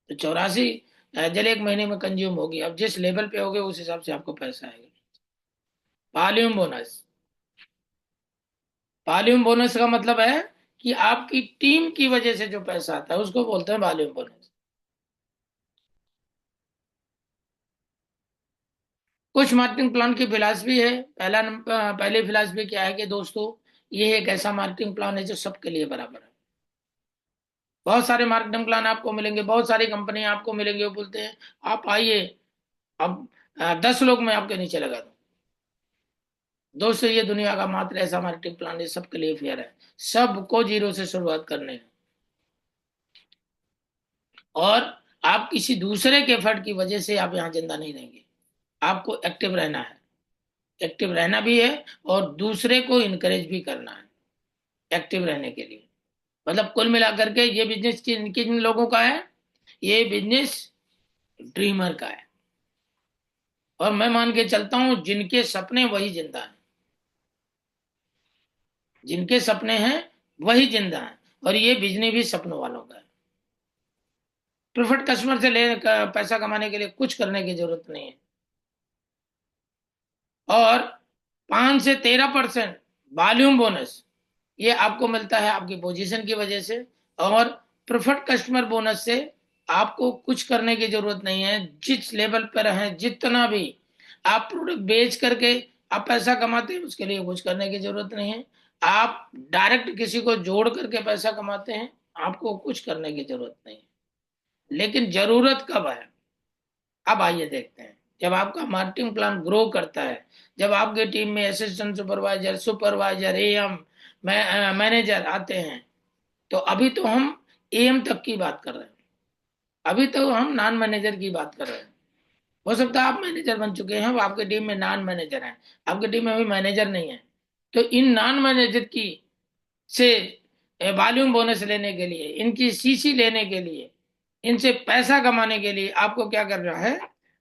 तो 84 जल एक महीने में कंज्यूम होगी। अब जिस लेवल पे होगे उस हिसाब से आपको पैसा आएगा। Volume bonus. वॉल्यूम बोनस का मतलब है कि आपकी टीम की वजह से जो पैसा आता है उसको बोलते हैं वॉल्यूम बोनस। कुछ मार्केटिंग प्लान की फिलॉसफी है। पहली फिलॉसफी क्या है कि दोस्तों, ये एक ऐसा मार्केटिंग प्लान है जो सबके लिए बराबर है। बहुत सारे मार्केटिंग प्लान आपको मिलेंगे, बहुत सारी कंपनियां आपको मिलेंगे, वो बोलते हैं आप आइए, अब 10 लोग मैं आपके नीचे लगा दूं। दोस्तों, ये दुनिया का मात्र ऐसा मार्केटिंग प्लान है, सबके लिए फेयर है। सबको जीरो से शुरुआत करने है, और आप किसी दूसरे के एफर्ट की वजह से आप यहाँ जिंदा नहीं रहेंगे। आपको एक्टिव रहना है, एक्टिव रहना भी है, और दूसरे को इनकरेज भी करना है एक्टिव रहने के लिए। मतलब कुल मिलाकर के ये बिजनेस किन किन लोगों का है? ये बिजनेस ड्रीमर का है। और मैं मान के चलता हूं, जिनके सपने वही जिंदा है, जिनके सपने हैं वही जिंदा है। और ये बिजनेस भी सपनों वालों का है। प्रीफर्ड कस्टमर से पैसा कमाने के लिए कुछ करने की जरूरत नहीं है। और 5 से 13% वॉल्यूम बोनस, ये आपको मिलता है आपकी पोजीशन की वजह से। और प्रेफर्ड कस्टमर बोनस से आपको कुछ करने की जरूरत नहीं है। जिस लेवल पर है, जितना भी आप प्रोडक्ट बेच करके आप पैसा कमाते हैं, उसके लिए कुछ करने की जरूरत नहीं है। आप डायरेक्ट किसी को जोड़ करके पैसा कमाते हैं, आपको कुछ करने की जरूरत नहीं है। लेकिन जरूरत कब है? अब आइए देखते हैं। जब आपका मार्केटिंग प्लान ग्रो करता है, जब आपके टीम में assistant supervisor, supervisor, am, manager आते हैं, तो अभी तो हम एएम तक की बात कर रहे हैं, अभी तो हम नॉन मैनेजर की बात कर रहे हैं। हो सकता है आप मैनेजर बन चुके हैं, वो आपके टीम में नॉन मैनेजर हैं, आपकी टीम में अभी मैनेजर नहीं है। तो इन नॉन मैनेजर की से वॉल्यूम बोनस लेने के लिए, इनकी सीसी लेने के लिए, इनसे पैसा कमाने के लिए आपको क्या करना है?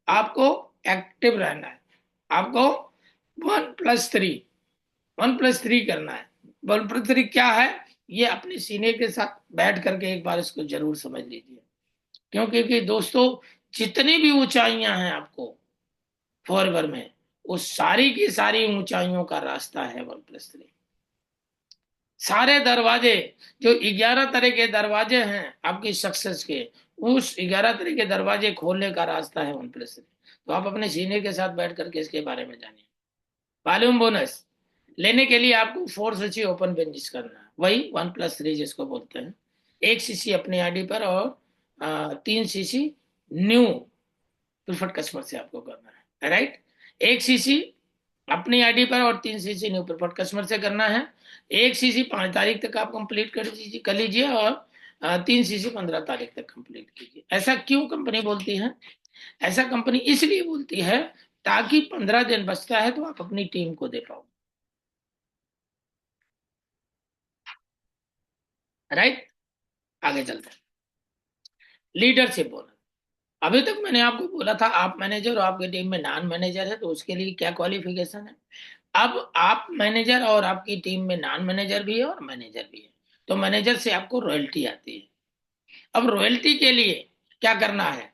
आपको एक्टिव रहना है। आपको 1+3, 1+3 करना है। 1+3 क्या है? ये अपने सीनियर के साथ बैठ करके एक बार इसको जरूर समझ लीजिए। क्योंकि कि दोस्तों, जितनी भी ऊंचाइयां हैं आपको फॉरवर्ड में, वो सारी की सारी ऊंचाइयों का रास्ता है 1+3। सारे दरवाजे, जो 11 तरह के दरवाजे हैं आपकी सक्सेस के, उस 11 तरह के दरवाजे खोलने का रास्ता है 1+3। तो आप अपने सीनियर के साथ बैठ करके इसके बारे में जानिए। वॉल्यूम बोनस, लेने के लिए आपको 4 सीसी ओपन बिजनेस करना है, वही 1+3 जिसको बोलते हैं। 1 सीसी अपनी आईडी पर और 3 सीसी न्यू प्रिफर्ड कस्टमर से आपको करना है, राइट। 1 सीसी अपनी आईडी पर और 3 सीसी न्यू प्रिफर्ड कस्टमर से करना है। 1 सीसी 5 तारीख तक आप कंप्लीट कर लीजिए, और 3 सीसी 15 तारीख तक कंप्लीट कीजिए। ऐसा क्यों कंपनी बोलती है? ऐसा कंपनी इसलिए बोलती है ताकि 15 दिन बचता है तो आप अपनी टीम को दे पाओ, राइट। आगे चलते हैं। Leadership bonus. अभी तक मैंने आपको बोला था आप मैनेजर और आपकी टीम में नॉन मैनेजर है तो उसके लिए क्या क्वालिफिकेशन है। अब आप मैनेजर और आपकी टीम में नॉन मैनेजर भी है और मैनेजर भी है, तो मैनेजर से आपको रॉयल्टी आती है। अब रॉयल्टी के लिए क्या करना है?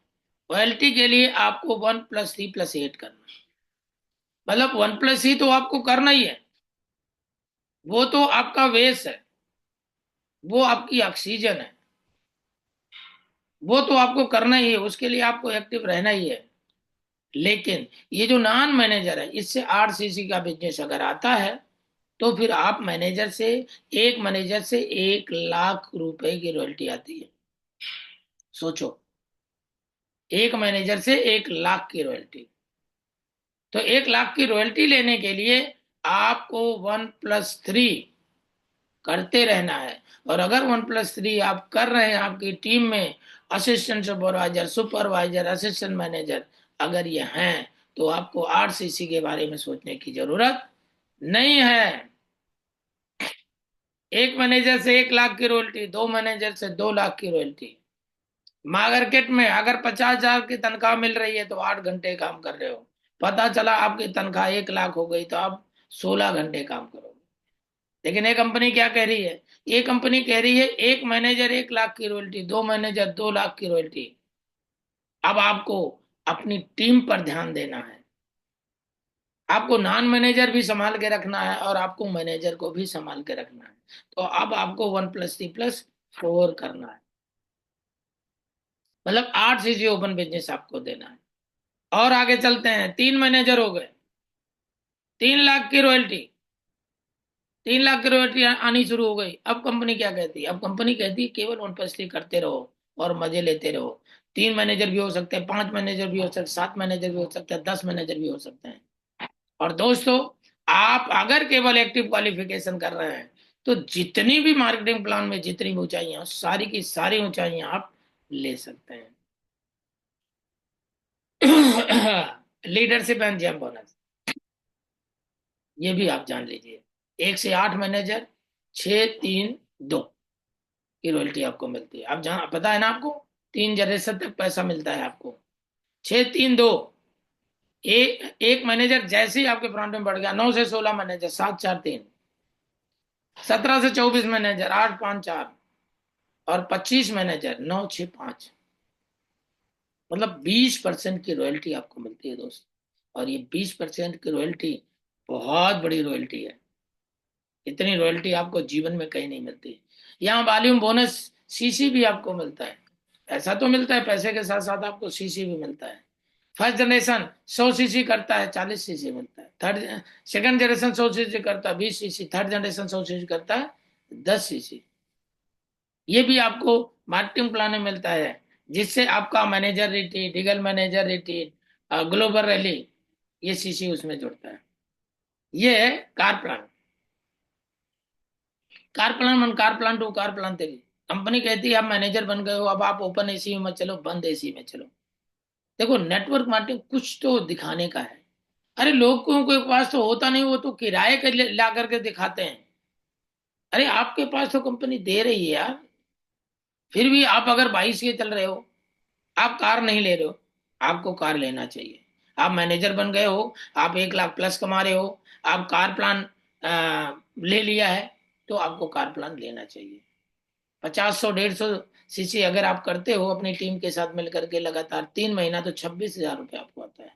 रॉयल्टी के लिए आपको 1+3+8 करना है। मतलब 1+3 तो आपको करना ही है, वो तो आपका वेस है, वो आपकी ऑक्सीजन है, वो तो आपको करना ही है, उसके लिए आपको एक्टिव रहना ही है। लेकिन ये जो नॉन मैनेजर है, इससे 8 सीसी का बिजनेस अगर आता है तो फिर आप मैनेजर से, एक मैनेजर से 1 लाख रुपए की रॉयल्टी आती है। सोचो, एक मैनेजर से 1 लाख की रॉयल्टी। तो 1 लाख की रॉयल्टी लेने के लिए आपको 1+3 करते रहना है। और अगर 1+3 आप कर रहे हैं, आपकी टीम में assistant supervisor, supervisor, assistant manager अगर ये हैं, तो आपको 8 सीसी के बारे में सोचने की जरूरत नहीं है। एक मैनेजर से 1 लाख की रॉयल्टी, दो मैनेजर से 2 लाख की रॉयल्टी। मार्केट में अगर 50,000 की तनख्वाह मिल रही है तो 8 घंटे काम कर रहे हो, पता चला आपकी तनख्वाह 1 लाख हो गई तो आप 16 घंटे काम करोगे। लेकिन ये कंपनी क्या कह रही है? ये कंपनी कह रही है एक मैनेजर 1 लाख की रॉयल्टी, दो मैनेजर 2 लाख की रॉयल्टी। अब आपको अपनी टीम पर ध्यान देना है। आपको नॉन मैनेजर भी संभाल के रखना है और आपको मैनेजर को भी संभाल के रखना है। तो अब आपको 1+3+4 करना है, मतलब 8 सीसी ओपन बिजनेस आपको देना है। और आगे चलते हैं। 3 मैनेजर हो गए, 3 लाख की रॉयल्टी, 3 लाख की रॉयल्टी आनी शुरू हो गई। अब कंपनी क्या कहती है? अब कंपनी कहती है केवल 1+3 करते रहो और मजे लेते रहो। 3 मैनेजर भी हो सकते हैं, 5 मैनेजर भी हो सकते हैं, 7 मैनेजर भी हो सकते हैं, 10 मैनेजर भी हो सकते हैं। और दोस्तों, आप अगर केवल एक्टिव क्वालिफिकेशन कर रहे हैं तो जितनी भी मार्केटिंग प्लान में जितनी भी ऊंचाइयां, सारी की सारी ऊंचाइयां आप ले सकते हैं। लीडरशिप एंड जैम बोनस, ये भी आप जान लीजिए। 1 से 8 मैनेजर, 6, 3, 2 की रॉयल्टी आपको मिलती है। आप जहां पता है ना आपको, 3 जनरेशन तक पैसा मिलता है आपको। 6, 3, 2। एक मैनेजर जैसे ही आपके ब्रांड में बढ़ गया, 9 से 16 मैनेजर, 7, 4, 3। 17 से 24 मैनेजर, 8, 5, 4। और 25 मैनेजर, 9, 6, 5। मतलब 20% की रॉयल्टी आपको मिलती है दोस्त। और ये 20% की रॉयल्टी बहुत बड़ी रॉयल्टी है। इतनी रॉयल्टी आपको जीवन में कहीं नहीं मिलती। यहाँ वॉल्यूम बोनस सीसी भी आपको मिलता है। पैसा तो मिलता है, पैसे के साथ साथ आपको सीसी भी मिलता है। फर्स्ट जनरेशन 100 सीसी करता है, 40 सीसी मिलता है। सेकंड जनरेशन 100 सीसी करता है, 20 सीसी। थर्ड जनरेशन 100 सीसी करता है, 10 सीसी। ये भी आपको मार्केटिंग प्लान में मिलता है, जिससे आपका manager retreat, eagle manager retreat, global rally, ये सीसी उसमें जुड़ता है। ये है car plan. Car plan one, car plan two car plan three. Company कहती है आप मैनेजर बन गए हो, अब आप ओपन एसी में मत चलो, बंद एसी में चलो। देखो, नेटवर्क मार्केटिंग कुछ तो दिखाने का है। अरे लोगों के पास तो होता नहीं, वो तो किराए के ला करके दिखाते हैं। अरे आपके पास तो कंपनी दे रही है यार। फिर भी आप अगर 22 के चल रहे हो, आप कार नहीं ले रहे हो, आपको कार लेना चाहिए। आप मैनेजर बन गए हो, आप 1 लाख प्लस कमा रहे हो, आप कार प्लान ले लिया है, तो आपको कार प्लान लेना चाहिए। 50, 100, 150 सीसी अगर आप करते हो अपनी टीम के साथ मिलकर के लगातार 3 महीना, तो 26,000 रुपये आपको आता है।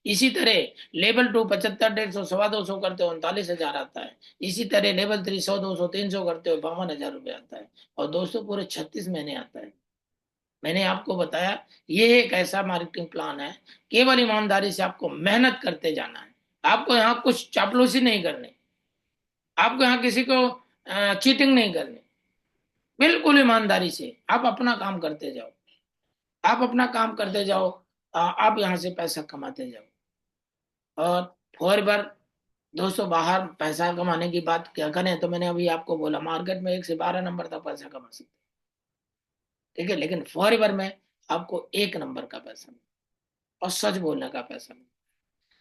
इसी तरह लेवल 2 75, 150, 225 करते हो 39,000 आता है। इसी तरह लेवल 3 100, 200, 300 करते हो 52,000 रुपये आता है। और दोस्तों, पूरे 36 महीने आता है। मैंने आपको बताया, ये एक ऐसा मार्केटिंग प्लान है, केवल ईमानदारी से आपको मेहनत करते जाना है। आपको यहाँ कुछ चापलूसी नहीं करनी। आपको यहाँ किसी को चीटिंग नहीं करनी, बिल्कुल ईमानदारी से आप अपना काम करते जाओ, आप अपना काम करते जाओ, आप यहाँ से पैसा कमाते जाओ। और फॉर बार दोस्तों, बाहर पैसा कमाने की बात क्या करें, तो मैंने अभी आपको बोला मार्केट में 1 से 12 नंबर तक पैसा कमा सकते हैं, ठीक है, लेकिन फॉर बार में आपको 1 नंबर का पैसा मिले और सच बोलने का पैसा मिले।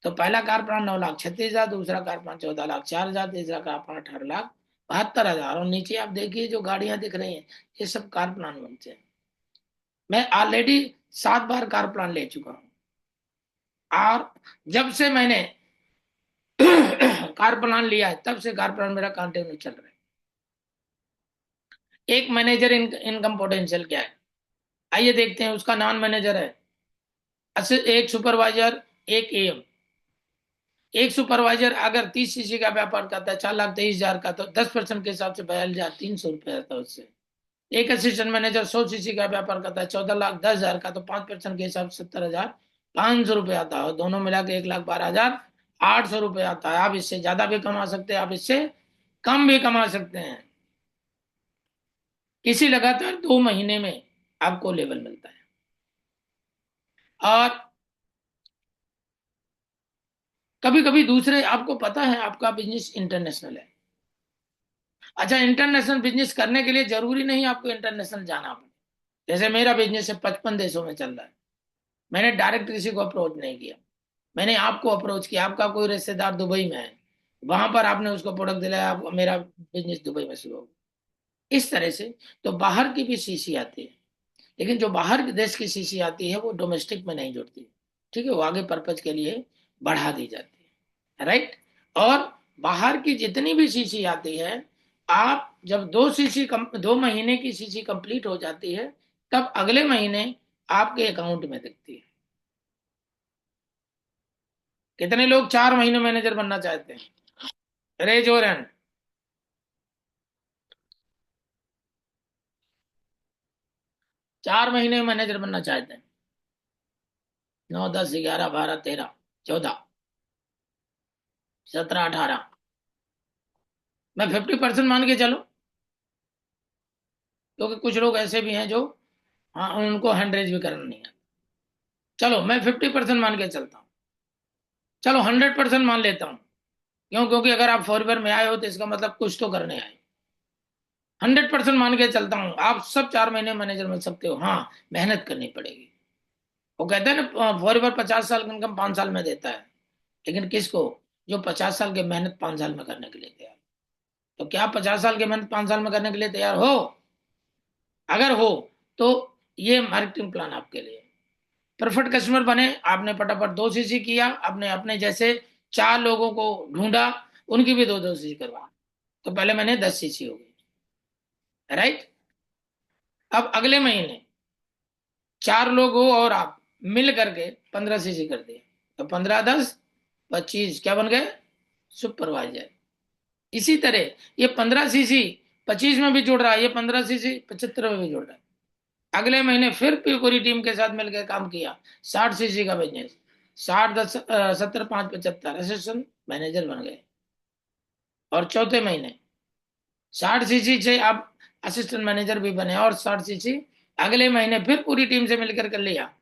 तो पहला कार प्लान 9,36,000, दूसरा कार प्लान 14,04,000, तीसरा कार प्लान 18,72,000। और नीचे आप देखिए जो गाड़ियां दिख रही हैं, ये सब कार प्लान बनते हैं। मैं ऑलरेडी 7 बार कार प्लान ले चुका हूँ। और जब से मैंने कार प्लान लिया है, तब से कार प्लान मेरा कंटिन्यू चल रहा है। एक मैनेजर इनकम पोटेंशियल क्या है, आइए देखते हैं। उसका नॉन मैनेजर है, एक सुपरवाइजर, एक एएम। एक सुपरवाइजर अगर 30 सीसी का व्यापार करता है 4,23,000 का, तो 10% के हिसाब से 42,300 रुपये आता है उससे। एक असिस्टेंट मैनेजर 100 सीसी का व्यापार करता है 14,10,000 का, तो 5% के हिसाब से 70,500 रुपये आता है। और दोनों मिला के 1,12,800 रुपये आता है। आप इससे ज्यादा भी कमा सकते हैं, आप इससे कम भी कमा सकते हैं। किसी लगातार 2 महीने में आपको लेवल मिलता है। और कभी कभी दूसरे, आपको पता है आपका बिजनेस इंटरनेशनल है। अच्छा, इंटरनेशनल बिजनेस करने के लिए जरूरी नहीं आपको इंटरनेशनल जाना पड़े। जैसे मेरा बिजनेस है 55 देशों में चल रहा है, मैंने डायरेक्ट किसी को अप्रोच नहीं किया, मैंने आपको अप्रोच किया। आपका कोई रिश्तेदार दुबई में है, वहां पर आपने उसको प्रोडक्ट दिलाया, आप, मेरा बिजनेस दुबई में शुरू हो गया। इस तरह से तो बाहर की भी सीसी आती है, लेकिन जो बाहर के देश की सीसी आती है वो डोमेस्टिक में नहीं जुड़ती, ठीक है, वो आगे पर्पज के लिए बढ़ा दी जाती है, राइट। और बाहर की जितनी भी सीसी आती है, आप जब 2 महीने की सीसी कंप्लीट हो जाती है, तब अगले महीने आपके अकाउंट में दिखती है। कितने लोग 4 महीने मैनेजर बनना चाहते हैं? रेज और हैंड। 4 महीने में मैनेजर बनना चाहते हैं? 9, 10, 11, 12, 13, 14, 17, 18। मैं 50% मान के चलो, क्योंकि कुछ लोग ऐसे भी हैं जो, हाँ, उनको हैंड रेज भी करना नहीं है। चलो मैं 50% मान के चलता हूँ, चलो 100% मान लेता हूँ। क्यों? क्योंकि अगर आप फॉरवर्ड में आए हो तो इसका मतलब कुछ तो करने आए। 100% मान के चलता हूँ, आप सब 4 महीने मैनेजर बन सकते हो। हाँ, मेहनत करनी पड़ेगी। वो कहते हैं ना, फॉरवर्ड 50 साल की इनकम 5 साल में देता है, लेकिन किसको? जो 50 साल की मेहनत 5 साल में करने के लिए तैयार। तो क्या आप 50 साल की मेहनत 5 साल में करने के लिए तैयार हो? अगर हो तो ये मार्केटिंग प्लान आपके लिए। परफेक्ट कस्टमर बने, आपने फटाफट 2 सीसी किया, आपने अपने जैसे 4 लोगों को ढूंढा, उनकी भी 2-2 सीसी करवा, तो पहले मैंने 10 सीसी हो गई, राइट। अब अगले महीने 4 लोग हो और आप मिल करके 15 सीसी कर दिए, तो 15, 10, 25 क्या बन गए? सुपरवाइजर। इसी तरह ये 15 सीसी 25 में भी जुड़ रहा है, ये 15 सीसी 75 में भी जुड़ रहा है। अगले महीने फिर पूरी टीम के साथ मिलकर काम किया, 60 सीसी का बिजनेस, 60, 10, 70, 5, 75 असिस्टेंट मैनेजर बन गए। और चौथे महीने 60 सीसी से आप असिस्टेंट मैनेजर भी बने, और 60 सीसी अगले महीने फिर पूरी टीम से मिलकर कर लिया,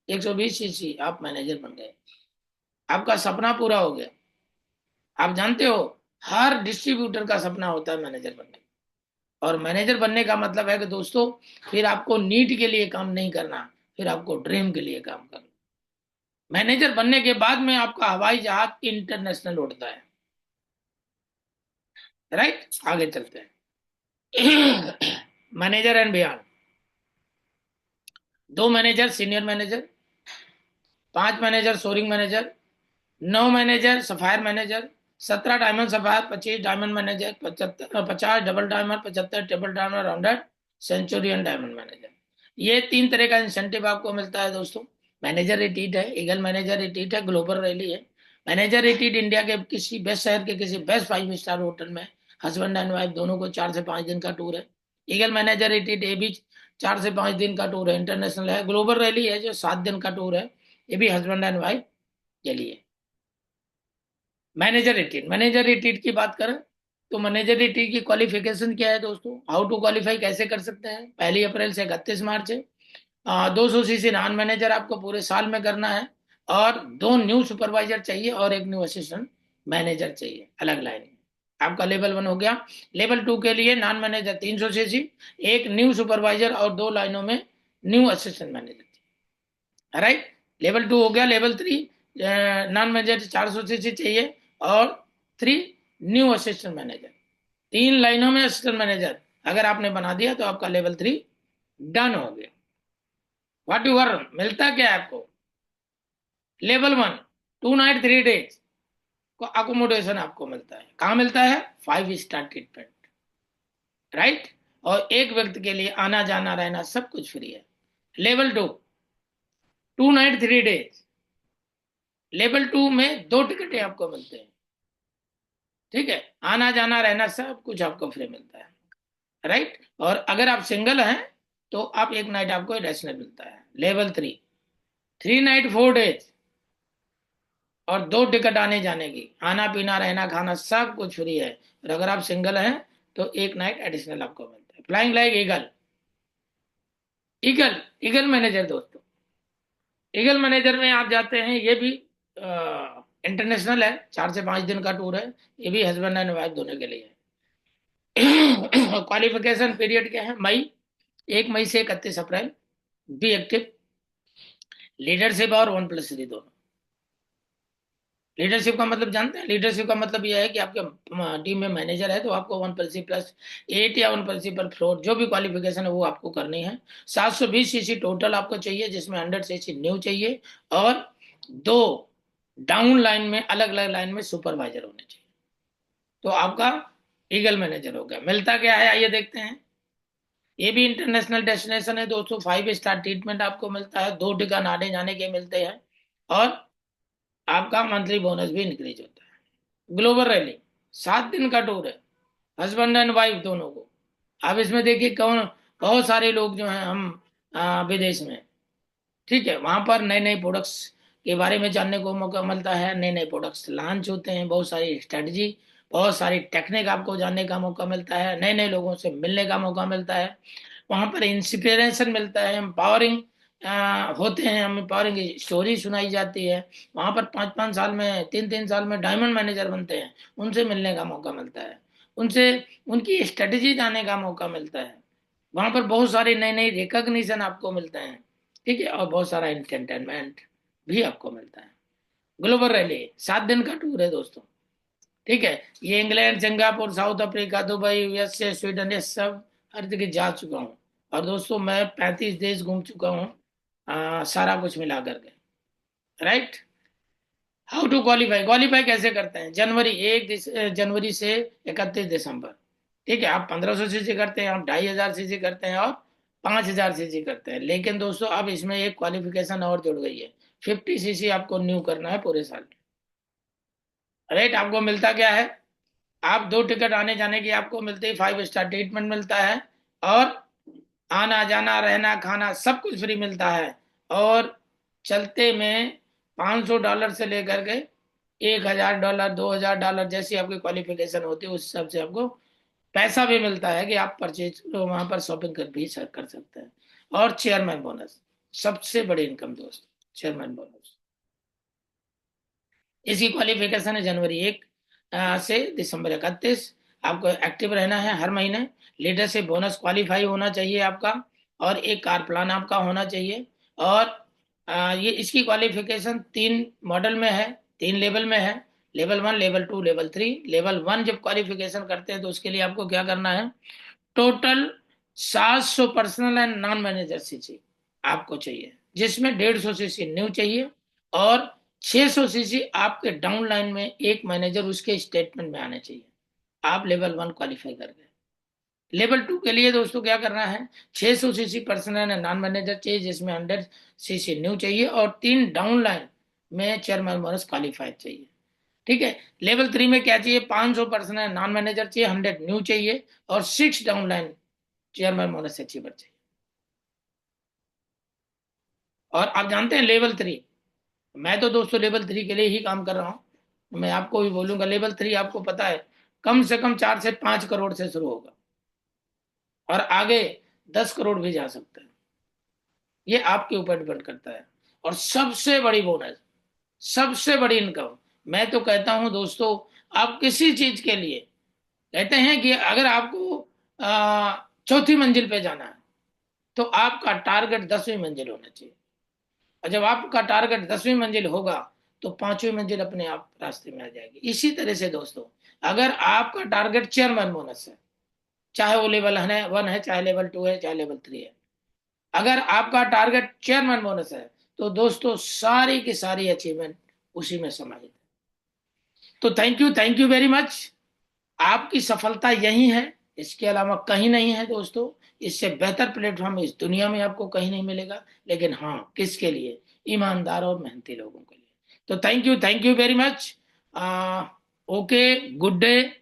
120 सीसी आप मैनेजर बन गए। आपका सपना पूरा हो गया। आप जानते हो, हर डिस्ट्रीब्यूटर का सपना होता है मैनेजर बनने का। और मैनेजर बनने का मतलब है कि दोस्तों, फिर आपको नीड के लिए काम नहीं करना, फिर आपको ड्रीम के लिए काम करना। मैनेजर बनने के बाद में आपका हवाई जहाज इंटरनेशनल उड़ता है, राइट। आगे चलते हैं। Manager and beyond. 2 manager senior manager, 5 manager soaring manager, 9 manager sapphire manager, 17 diamond sapphire, 25 diamond manager, 50 double diamond, 75 triple diamond, 100 centurion diamond manager. ये 3 तरह का इंसेंटिव आपको मिलता है दोस्तों। मैनेजर रिट्रीट है, ईगल मैनेजर रिट्रीट है, ग्लोबल रैली है। मैनेजर रिट्रीट इंडिया के किसी बेस्ट शहर के किसी बेस्ट 5 स्टार होटल में हस्बैंड एंड वाइफ दोनों को 4 से 5 दिन का टूर है। ईगल मैनेजर रिट्रीट ये भी 4 से 5 दिन का टूर है, इंटरनेशनल है। ग्लोबल रैली है जो 7 दिन का टूर है, ये भी हस्बैंड एंड वाइफ के लिए। मैनेजर रिट्रीट की बात करें तो मैनेजरिटी की क्वालिफिकेशन क्या है दोस्तों, हाउ टू क्वालिफाई कैसे कर सकते हैं? 1 अप्रैल से 31 मार्च है। 200 सीसी नॉन मैनेजर आपको पूरे साल में करना है, और 2 न्यू सुपरवाइजर चाहिए और एक न्यू असिस्टेंट मैनेजर चाहिए अलग लाइन में। आपका लेवल 1 हो गया। लेवल 2 के लिए नॉन मैनेजर 300 सीसी, एक न्यू सुपरवाइजर और 2 लाइनों में new assistant manager. Right, level 2 हो गया। लेवल 3 नॉन मैनेजर 400 सीसी चाहिए, और 3 न्यू असिस्टेंट मैनेजर। 3 लाइनों में असिस्टेंट मैनेजर अगर आपने बना दिया तो आपका लेवल 3 डन हो गया। व्हाट यू अर्न, मिलता क्या है आपको? लेवल 1, 2 नाइट 3 डेज को अकोमोडेशन आपको मिलता है। कहाँ मिलता है? 5 स्टार ट्रीटमेंट। राइट, और एक व्यक्ति के लिए आना जाना रहना सब कुछ फ्री है। Level 2, 2 night 3 days. लेवल 2 में 2 टिकटें आपको मिलते हैं। ठीक है, आना जाना रहना सब कुछ आपको फ्री मिलता है। राइट, और अगर आप सिंगल हैं तो आप एक नाइट आपको एडिशनल मिलता है। लेवल 3, 3 नाइट 4 डेज, और 2 टिकट आने जाने की, आना पीना रहना खाना सब कुछ फ्री है। और अगर आप सिंगल हैं तो एक नाइट एडिशनल आपको मिलता है। Flying like eagle. Eagle, eagle manager दोस्तों, ईगल मैनेजर में आप जाते हैं, ये भी इंटरनेशनल है, 4 से 5 दिन का टूर है। ये भी हस्बैंड एंड वाइफ दोनों के लिए है। क्वालिफिकेशन पीरियड क्या है? मई, 1 मई से 31 अप्रैल। Be active. लीडरशिप और 1+3 दोनों। लीडरशिप का मतलब जानते हैं? लीडरशिप का मतलब यह है कि आपके टीम में मैनेजर है तो आपको 1+3+8 या 1+3+4 जो भी क्वालिफिकेशन है वो आपको करनी है। 720 सीसी टोटल आपको चाहिए, जिसमें 100 सीसी न्यू चाहिए, और 2 डाउन लाइन में, अलग अलग लाइन में सुपरवाइजर होने चाहिए। तो आपका ईगल मैनेजर हो गया। मिलता क्या है आइए देखते हैं। ये भी इंटरनेशनल डेस्टिनेशन है दोस्तों। 5 स्टार ट्रीटमेंट आपको मिलता है, 2 टिकट आने जाने के मिलते हैं, और आपका मंथली बोनस भी इंक्रीज होता है। ग्लोबल रैली, 7 दिन का टूर है, हस्बैंड एंड वाइफ दोनों को। अब इसमें देखिए कौन, बहुत सारे लोग जो हैं हम विदेश में। ठीक है, वहां पर नए नए प्रोडक्ट्स के बारे में जानने को मौका मिलता है, नए नए प्रोडक्ट्स लॉन्च होते हैं, बहुत सारी स्ट्रेटजी, बहुत सारी टेक्निक आपको जानने का मौका मिलता है, नए नए लोगों से मिलने का मौका मिलता है। वहां पर इंस्पिरेशन मिलता है, एम्पावरिंग होते हैं, हमें एम्पावरिंग स्टोरी सुनाई जाती है। वहां पर 5 5 साल में, 3 3 साल में डायमंड मैनेजर बनते हैं, उनसे मिलने का मौका मिलता है, उनसे उनकी स्ट्रेटजी जानने का मौका मिलता है। वहां पर बहुत सारी नई नई रिकॉग्निशन आपको मिलते हैं। ठीक है, और बहुत सारा एंटरटेनमेंट भी आपको मिलता है। ग्लोबल रैली 7 दिन का टूर है दोस्तों। ठीक है, ये England, Singapore, south Africa, Dubai, USA, Sweden, ये सब हर जगह जा चुका हूँ। और दोस्तों मैं 35 देश घूम चुका हूँ, सारा कुछ मिला करके। Right, how to qualify, qualify कैसे करते हैं? जनवरी से 31 दिसंबर। ठीक है, आप 1500 सीसी करते हैं, आप 2500 सीसी करते हैं, और 5000 सीसी करते हैं। लेकिन दोस्तों अब इसमें एक क्वालिफिकेशन और जुड़ गई है, 50 सीसी आपको न्यू करना है पूरे साल। राइट, आपको मिलता क्या है? आप 2 टिकट आने जाने की आपको मिलते ही, 5 स्टार ट्रीटमेंट मिलता है, और आना जाना रहना खाना सब कुछ फ्री मिलता है। और चलते में $500 से लेकर के $1000, $2000, जैसी आपकी क्वालिफिकेशन होती है उस हिसाब से आपको पैसा भी मिलता है कि आप परचेज वहां पर शॉपिंग कर सकते हैं। और चेयरमैन बोनस, सबसे बड़ी इनकम दोस्त, चेयरमैन बोनस। इसकी क्वालिफिकेशन है जनवरी 1 से दिसंबर 31। आपको एक्टिव रहना है हर महीने। लीडरशिप बोनस क्वालिफाई होना चाहिए आपका, और एक कार प्लान आपका होना चाहिए। और ये इसकी क्वालिफिकेशन 3 मॉडल में है, 3 लेवल में है। Level 1, level 2, level 3। लेवल 1 जब क्वालिफिकेशन करते हैं तो उसके लिए आपको क्या करना है? Total 700 personal and non manager CC आपको चाहिए, जिसमें 150 सीसी न्यू चाहिए, और 600 सीसी आपके डाउन लाइन में एक मैनेजर उसके स्टेटमेंट में आने चाहिए। आप लेवल 1 क्वालिफाई कर गए। लेवल 2 के लिए दोस्तों क्या करना है? 600 CC personal and non manager चाहिए, जिसमें 100 सीसी न्यू चाहिए, और 3 डाउन लाइन में चेयरमैन बोनस क्वालिफाइड चाहिए। ठीक है, लेवल 3 में क्या चाहिए? 500 पर्सनल नॉन मैनेजर चाहिए, 100 न्यू चाहिए, और 6 down line chairman Moonis achiever चाहिए। और आप जानते हैं लेवल 3, मैं तो दोस्तों लेवल 3 के लिए ही काम कर रहा हूँ। मैं आपको भी बोलूंगा, लेवल 3 आपको पता है कम से कम 4 से 5 करोड़ से शुरू होगा, और आगे 10 करोड़ भी जा सकता है। ये आपके ऊपर डिपेंड करता है। और सबसे बड़ी बोनस, सबसे बड़ी इनकम, मैं तो कहता हूं दोस्तों, आप किसी चीज के लिए कहते हैं कि अगर आपको चौथी मंजिल पे जाना है, तो आपका टारगेट 10वीं मंजिल होना चाहिए। और जब आपका टारगेट 10वीं मंजिल होगा, तो 5वीं मंजिल अपने आप रास्ते में आ जाएगी। इसी तरह से दोस्तों, अगर आपका टारगेट चेयरमैन बोनस है, चाहे वो लेवल 1 है, चाहे लेवल 2 है, चाहे लेवल 3 है, अगर आपका टारगेट चेयरमैन बोनस है, तो दोस्तों सारी की सारी अचीवमेंट उसी में समाहित है। तो थैंक यू वेरी मच। आपकी सफलता यही है, इसके अलावा कहीं नहीं है दोस्तों। इससे बेहतर प्लेटफॉर्म इस दुनिया में आपको कहीं नहीं मिलेगा। लेकिन हाँ, किसके लिए? ईमानदार और मेहनती लोगों के लिए। तो thank you very much. Okay, good day.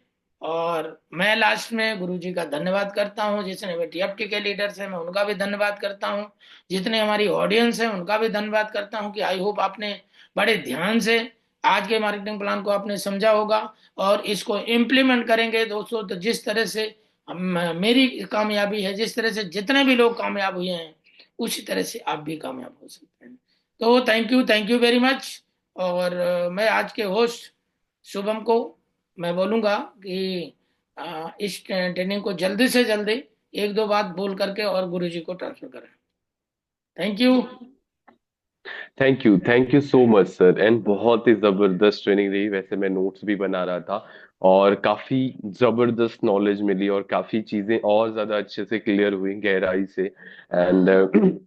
और मैं लास्ट में गुरु जी का धन्यवाद करता हूँ, जितने भी टीएफटी के लीडर्स हैं मैं उनका भी धन्यवाद करता हूँ, जितने हमारी ऑडियंस है उनका भी धन्यवाद करता हूँ, कि आई होप आपने बड़े ध्यान से आज के मार्केटिंग प्लान को आपने समझा होगा, और इसको इम्प्लीमेंट करेंगे दोस्तों। तो जिस तरह से मेरी कामयाबी है, जिस तरह से जितने भी लोग कामयाब हुए हैं, उसी तरह से आप भी कामयाब हो सकते हैं। तो थैंक यू वेरी मच। और मैं आज के होस्ट शुभम को मैं बोलूंगा कि इस ट्रेनिंग को जल्दी से जल्दी एक दो बात बोल करके और गुरु जी को ट्रांसफर करें। Thank you. Thank you so much sir. And बहुत ही जबरदस्त ट्रेनिंग रही। वैसे मैं नोट्स भी बना रहा था और काफी जबरदस्त नॉलेज मिली और काफी चीजें और ज्यादा अच्छे से क्लियर हुई गहराई से। एंड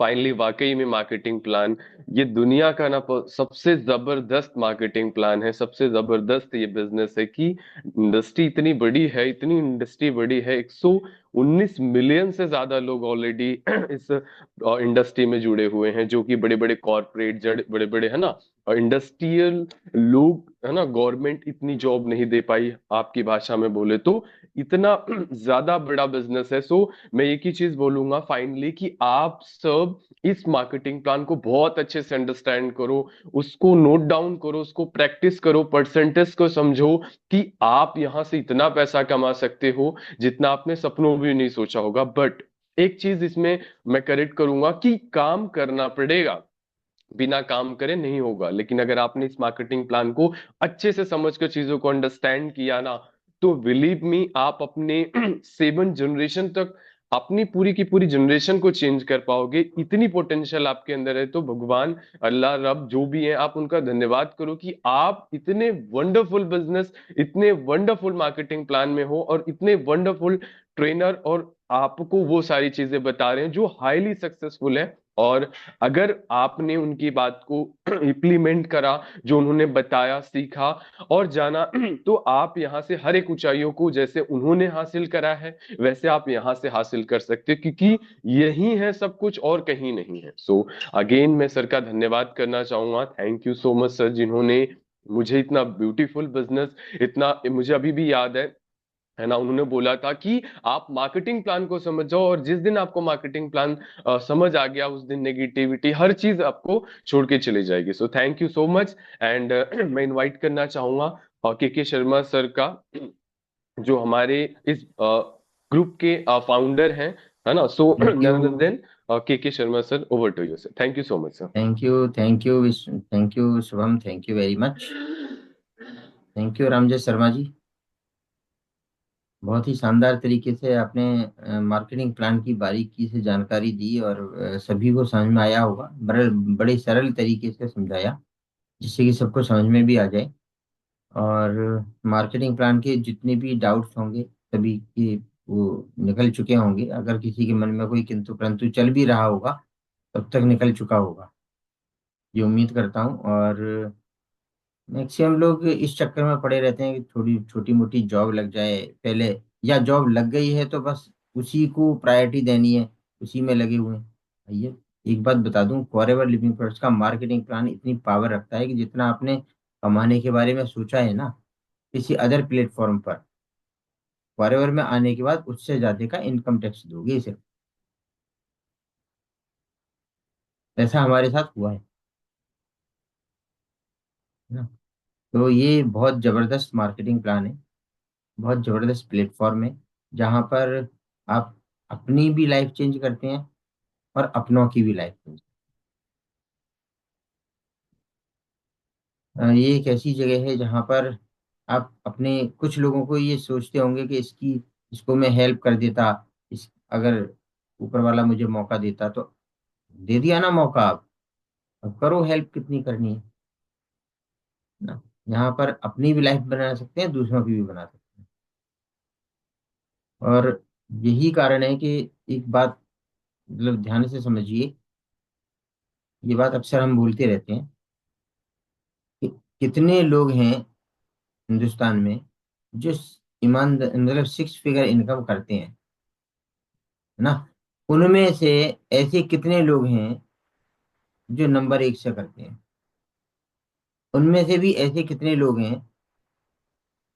फाइनली वाकई में मार्केटिंग प्लान ये दुनिया का ना सबसे जबरदस्त मार्केटिंग प्लान है। सबसे जबरदस्त ये बिजनेस है कि इंडस्ट्री इतनी बड़ी है, इतनी इंडस्ट्री बड़ी है, 119 मिलियन से ज्यादा लोग ऑलरेडी इस इंडस्ट्री में जुड़े हुए हैं, जो कि बड़े बड़े कॉरपोरेट बड़े बड़े है ना और इंडस्ट्रियल लोग है ना। गवर्नमेंट इतनी जॉब नहीं दे पाई आपकी भाषा में बोले तो, इतना ज्यादा बड़ा बिजनेस है। सो मैं एक ही चीज बोलूंगा फाइनली कि आप सब इस मार्केटिंग प्लान को बहुत अच्छे से अंडरस्टैंड करो, उसको नोट डाउन करो, उसको प्रैक्टिस करो, परसेंटेज को समझो कि आप यहां से इतना पैसा कमा सकते हो जितना आपने सपनों भी नहीं सोचा होगा। बट एक चीज इसमें मैं करेक्ट करूंगा कि काम करना पड़ेगा, बिना काम करे नहीं होगा। लेकिन अगर आपने इस मार्केटिंग प्लान को अच्छे से समझ कर चीजों को अंडरस्टैंड किया ना, तो बिलीव मी आप अपने 7 जनरेशन तक अपनी पूरी की पूरी जनरेशन को चेंज कर पाओगे। इतनी पोटेंशियल आपके अंदर है। तो भगवान, अल्लाह, रब जो भी है, आप उनका धन्यवाद करो कि आप इतने वंडरफुल बिजनेस, इतने वंडरफुल मार्केटिंग प्लान में हो और इतने वंडरफुल ट्रेनर और आपको वो सारी चीजें बता रहे हैं जो हाईली सक्सेसफुल है। और अगर आपने उनकी बात को इम्प्लीमेंट करा, जो उन्होंने बताया, सीखा और जाना, तो आप यहाँ से हर एक ऊंचाइयों को जैसे उन्होंने हासिल करा है वैसे आप यहाँ से हासिल कर सकते हो, क्योंकि यही है सब कुछ और कहीं नहीं है। सो अगेन मैं सर का धन्यवाद करना चाहूंगा। Thank you so much sir, जिन्होंने मुझे इतना ब्यूटीफुल बिजनेस, इतना मुझे अभी भी याद है ना, उन्होंने बोला था कि आप मार्केटिंग प्लान को समझ जाओ और जिस दिन आपको मार्केटिंग प्लान समझ आ गया, उस दिन नेगेटिविटी हर चीज आपको छोड़ के चली जाएगी। सो thank you so much. And मैं इनवाइट करना चाहूंगा के शर्मा सर का, जो हमारे इस ग्रुप के फाउंडर हैं, है ना। So thank you. Nandan K Sharma sir, over to you sir. Thank you so much sir. Thank you. Thank you Shubham. Thank you very much. Thank you Ramjay Sharma ji. बहुत ही शानदार तरीके से आपने मार्केटिंग प्लान की बारीकी से जानकारी दी और सभी को समझ में आया होगा। बड़े सरल तरीके से समझाया, जिससे कि सबको समझ में भी आ जाए। और मार्केटिंग प्लान के जितने भी डाउट्स होंगे सभी के वो निकल चुके होंगे। अगर किसी के मन में कोई किंतु परंतु चल भी रहा होगा, तब तक निकल चुका होगा, ये उम्मीद करता हूँ। और मैक्सिमम लोग इस चक्कर में पड़े रहते हैं कि थोड़ी छोटी मोटी जॉब लग जाए पहले, या जॉब लग गई है तो बस उसी को प्रायोरिटी देनी है, उसी में लगे हुए हैं। भैया एक बात बता दूं, फॉरएवर लिविंग प्रोडक्ट्स का मार्केटिंग प्लान इतनी पावर रखता है कि जितना आपने कमाने के बारे में सोचा है ना किसी अदर प्लेटफॉर्म पर, फॉरएवर में आने के बाद उससे ज्यादा का इनकम टैक्स दोगे इसे। ऐसा हमारे साथ हुआ है ना। तो ये बहुत जबरदस्त मार्केटिंग प्लान है। बहुत जबरदस्त प्लेटफॉर्म है, जहाँ पर आप अपनी भी लाइफ चेंज करते हैं और अपनों की भी लाइफ चेंज। ये एक ऐसी जगह है जहाँ पर आप अपने, कुछ लोगों को ये सोचते होंगे कि इसको मैं हेल्प कर देता, इस अगर ऊपर वाला मुझे मौका देता तो। दे दिया ना मौका, आप अब करो हेल्प, कितनी करनी है ना। यहाँ पर अपनी भी लाइफ बना सकते हैं, दूसरों की भी बना सकते हैं। और यही कारण है कि एक बात, मतलब ध्यान से समझिए, ये बात अक्सर हम भूलते रहते हैं कि कितने लोग हैं हिंदुस्तान में जो ईमानदार, मतलब 6 फिगर इनकम करते हैं, है ना। उनमें से ऐसे कितने लोग हैं जो नंबर 1 से करते हैं। उनमें से भी ऐसे कितने लोग हैं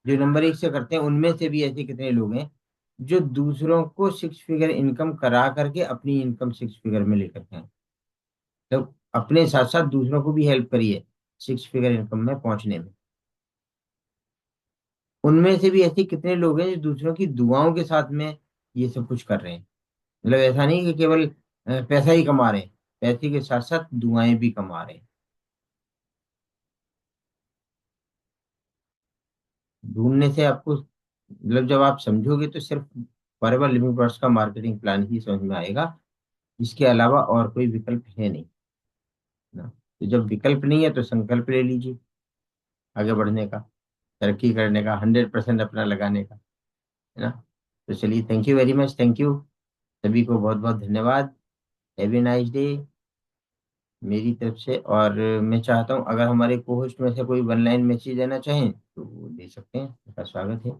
जो नंबर 1 से करते हैं। उनमें से भी ऐसे कितने लोग हैं जो दूसरों को 6 फिगर इनकम करा करके अपनी इनकम 6 फिगर में लेकर के आए। तो अपने साथ साथ दूसरों को भी हेल्प करिए 6 फिगर इनकम में पहुंचने में। उनमें से भी ऐसे कितने लोग हैं जो दूसरों की दुआओं के साथ में ये सब कुछ कर रहे हैं। मतलब ऐसा नहीं कि केवल पैसा ही कमा रहे हैं, पैसे के साथ साथ दुआएं भी कमा रहे हैं। ढूंढने से आपको, मतलब जब आप समझोगे तो सिर्फ फॉरएवर लिविंग प्रोडक्ट्स का मार्केटिंग प्लान ही समझ में आएगा। इसके अलावा और कोई विकल्प है नहीं ना। तो जब विकल्प नहीं है तो संकल्प ले लीजिए आगे बढ़ने का, तरक्की करने का, 100% अपना लगाने का, है ना। तो चलिए, thank you very much, thank you. सभी को बहुत बहुत धन्यवाद। हैव ए नाइस डे मेरी तरफ से। और मैं चाहता हूँ अगर हमारे को होस्ट में से कोई वन लाइन मैसेज देना चाहें तो वो दे सकते हैं, आपका स्वागत है।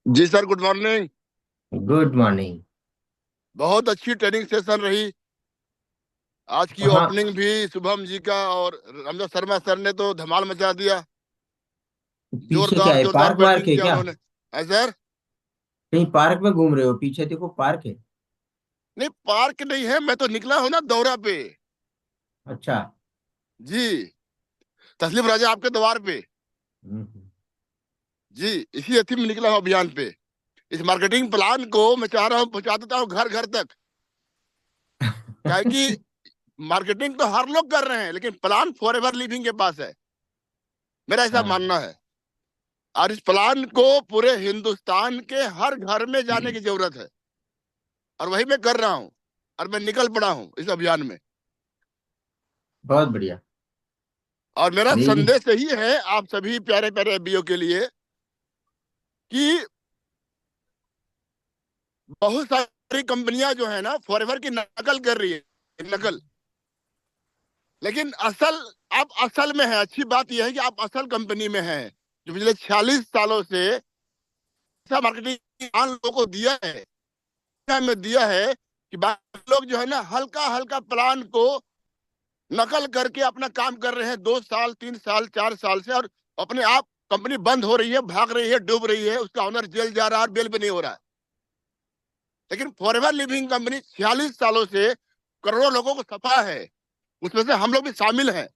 जी sir, good morning. Good morning. बहुत अच्छी ट्रेनिंग सेशन रही। आज की हाँ, ओपनिंग भी शुभम जी का और रमजा शर्मा सर ने तो धमाल मचा दिया। पीछे क्या जोरदार है, जोरदार पार्क वार्क बैटिंग है किया क्या? उन्होंने। है सर? कहीं पार्क में घूम रहे हो? पीछे देखो, पार्क है। नहीं, पार्क नहीं है, मैं तो निकला हूं ना दौरा पे। अच्छा। जी। तस्लीम राजा आपके द्वार पे। हम्म। जी। इसी अथी में निकला हूं अभियान पे। इस मार्केटिंग प्लान को मैं चाह रहा हूं पहुंचा देता हूं घर घर तक। क्या है कि मार्केटिंग तो हर लोग कर रहे हैं, लेकिन प्लान फॉर एवर लिविंग के पास है, मेरा ऐसा हाँ। मानना है। और इस प्लान को पूरे हिंदुस्तान के हर घर में जाने की जरूरत है। और वही मैं कर रहा हूँ। और मैं निकल पड़ा हूँ इस अभियान में। बहुत बढ़िया। और मेरा मेरी। संदेश यही है आप सभी प्यारे प्यारे एबीओ के लिए कि बहुत सारी कंपनियां जो है ना फॉरएवर की नकल कर रही है, नकल। लेकिन असल, आप असल में है। अच्छी बात यह है कि आप असल कंपनी में हैं, जो पिछले 46 सालों से ऐसा मार्केटिंग लोगों को दिया है, में दिया है कि बाकी लोग जो है ना हल्का हल्का प्लान को नकल करके अपना काम कर रहे हैं 2 साल 3 साल 4 साल से। और अपने आप कंपनी बंद हो रही है, भाग रही है, डूब रही है, उसका ऑनर जेल जा रहा है और बेल भी नहीं हो रहा है। लेकिन फॉरएवर लिविंग कंपनी 46 सालों से करोड़ों लोगों को सफा है, उसमें से हम लोग भी शामिल हैं।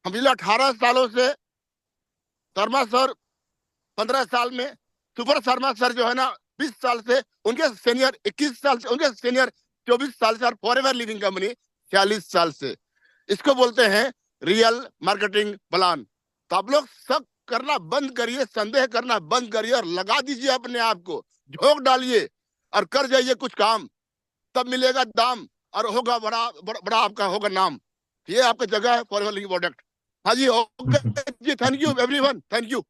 हम पिछले 18 सालों से, शर्मा सर 15 साल में, सुपर शर्मा सर जो है ना 20 साल से, उनके सीनियर 21 साल से, उनके सीनियर 24 साल से, और फॉरएवर लिविंग कंपनी 46 साल से। इसको बोलते हैं रियल मार्केटिंग प्लान। तो आप लोग सब करना बंद करिए, संदेह करना बंद करिए और लगा दीजिए अपने आप को, झोंक डालिए और कर जाइए कुछ काम। तब मिलेगा दाम और होगा बड़ा बड़ा, बड़ा आपका होगा नाम। ये आपकी जगह है फॉर लिविंग प्रोडक्ट। हाँ जी, ओके जी, thank you everyone, thank you.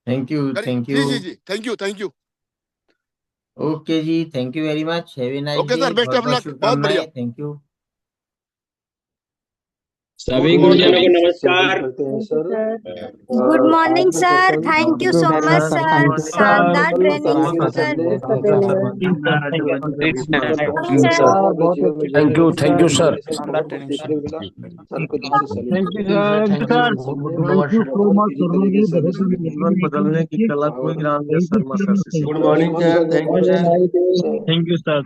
Thank you, thank you. जी जी जी, thank you, thank you. Okay जी, thank you very much. Have a nice okay day. Sir, best बहुत ऑफ बहुत luck, बहुत बढ़िया। शुभकामनाएं। Thank you. सभी गुड गुरुजनों मॉर्निंग। को सेशन नमस्कार। करते हैं thank you sir. Sir. Good आज मॉर्निंग का sir, session thank you good so much sir, sir, thank you sir. शानदार सर ट्रेनिंग आज का सर। संदेश गुड ट्रेनिंग सर सर, बहुत ही अच्छे से thank you, thank you sir. Sir शानदार बहुत बहुत ट्रेनिंग सीखने सर। को मिला। सर को दिल से सैल्यूट थैंक यू करते हैं। Sir, thank you sir. बहुत बहुत इसी तरीके से जीवन बदलने की कला और कोई राम या शर्मा सर से गुड सीखा। मॉर्निंग शुभम सर, सर ने थैंक यू बहुत सर। अच्छे से थैंक यू सर।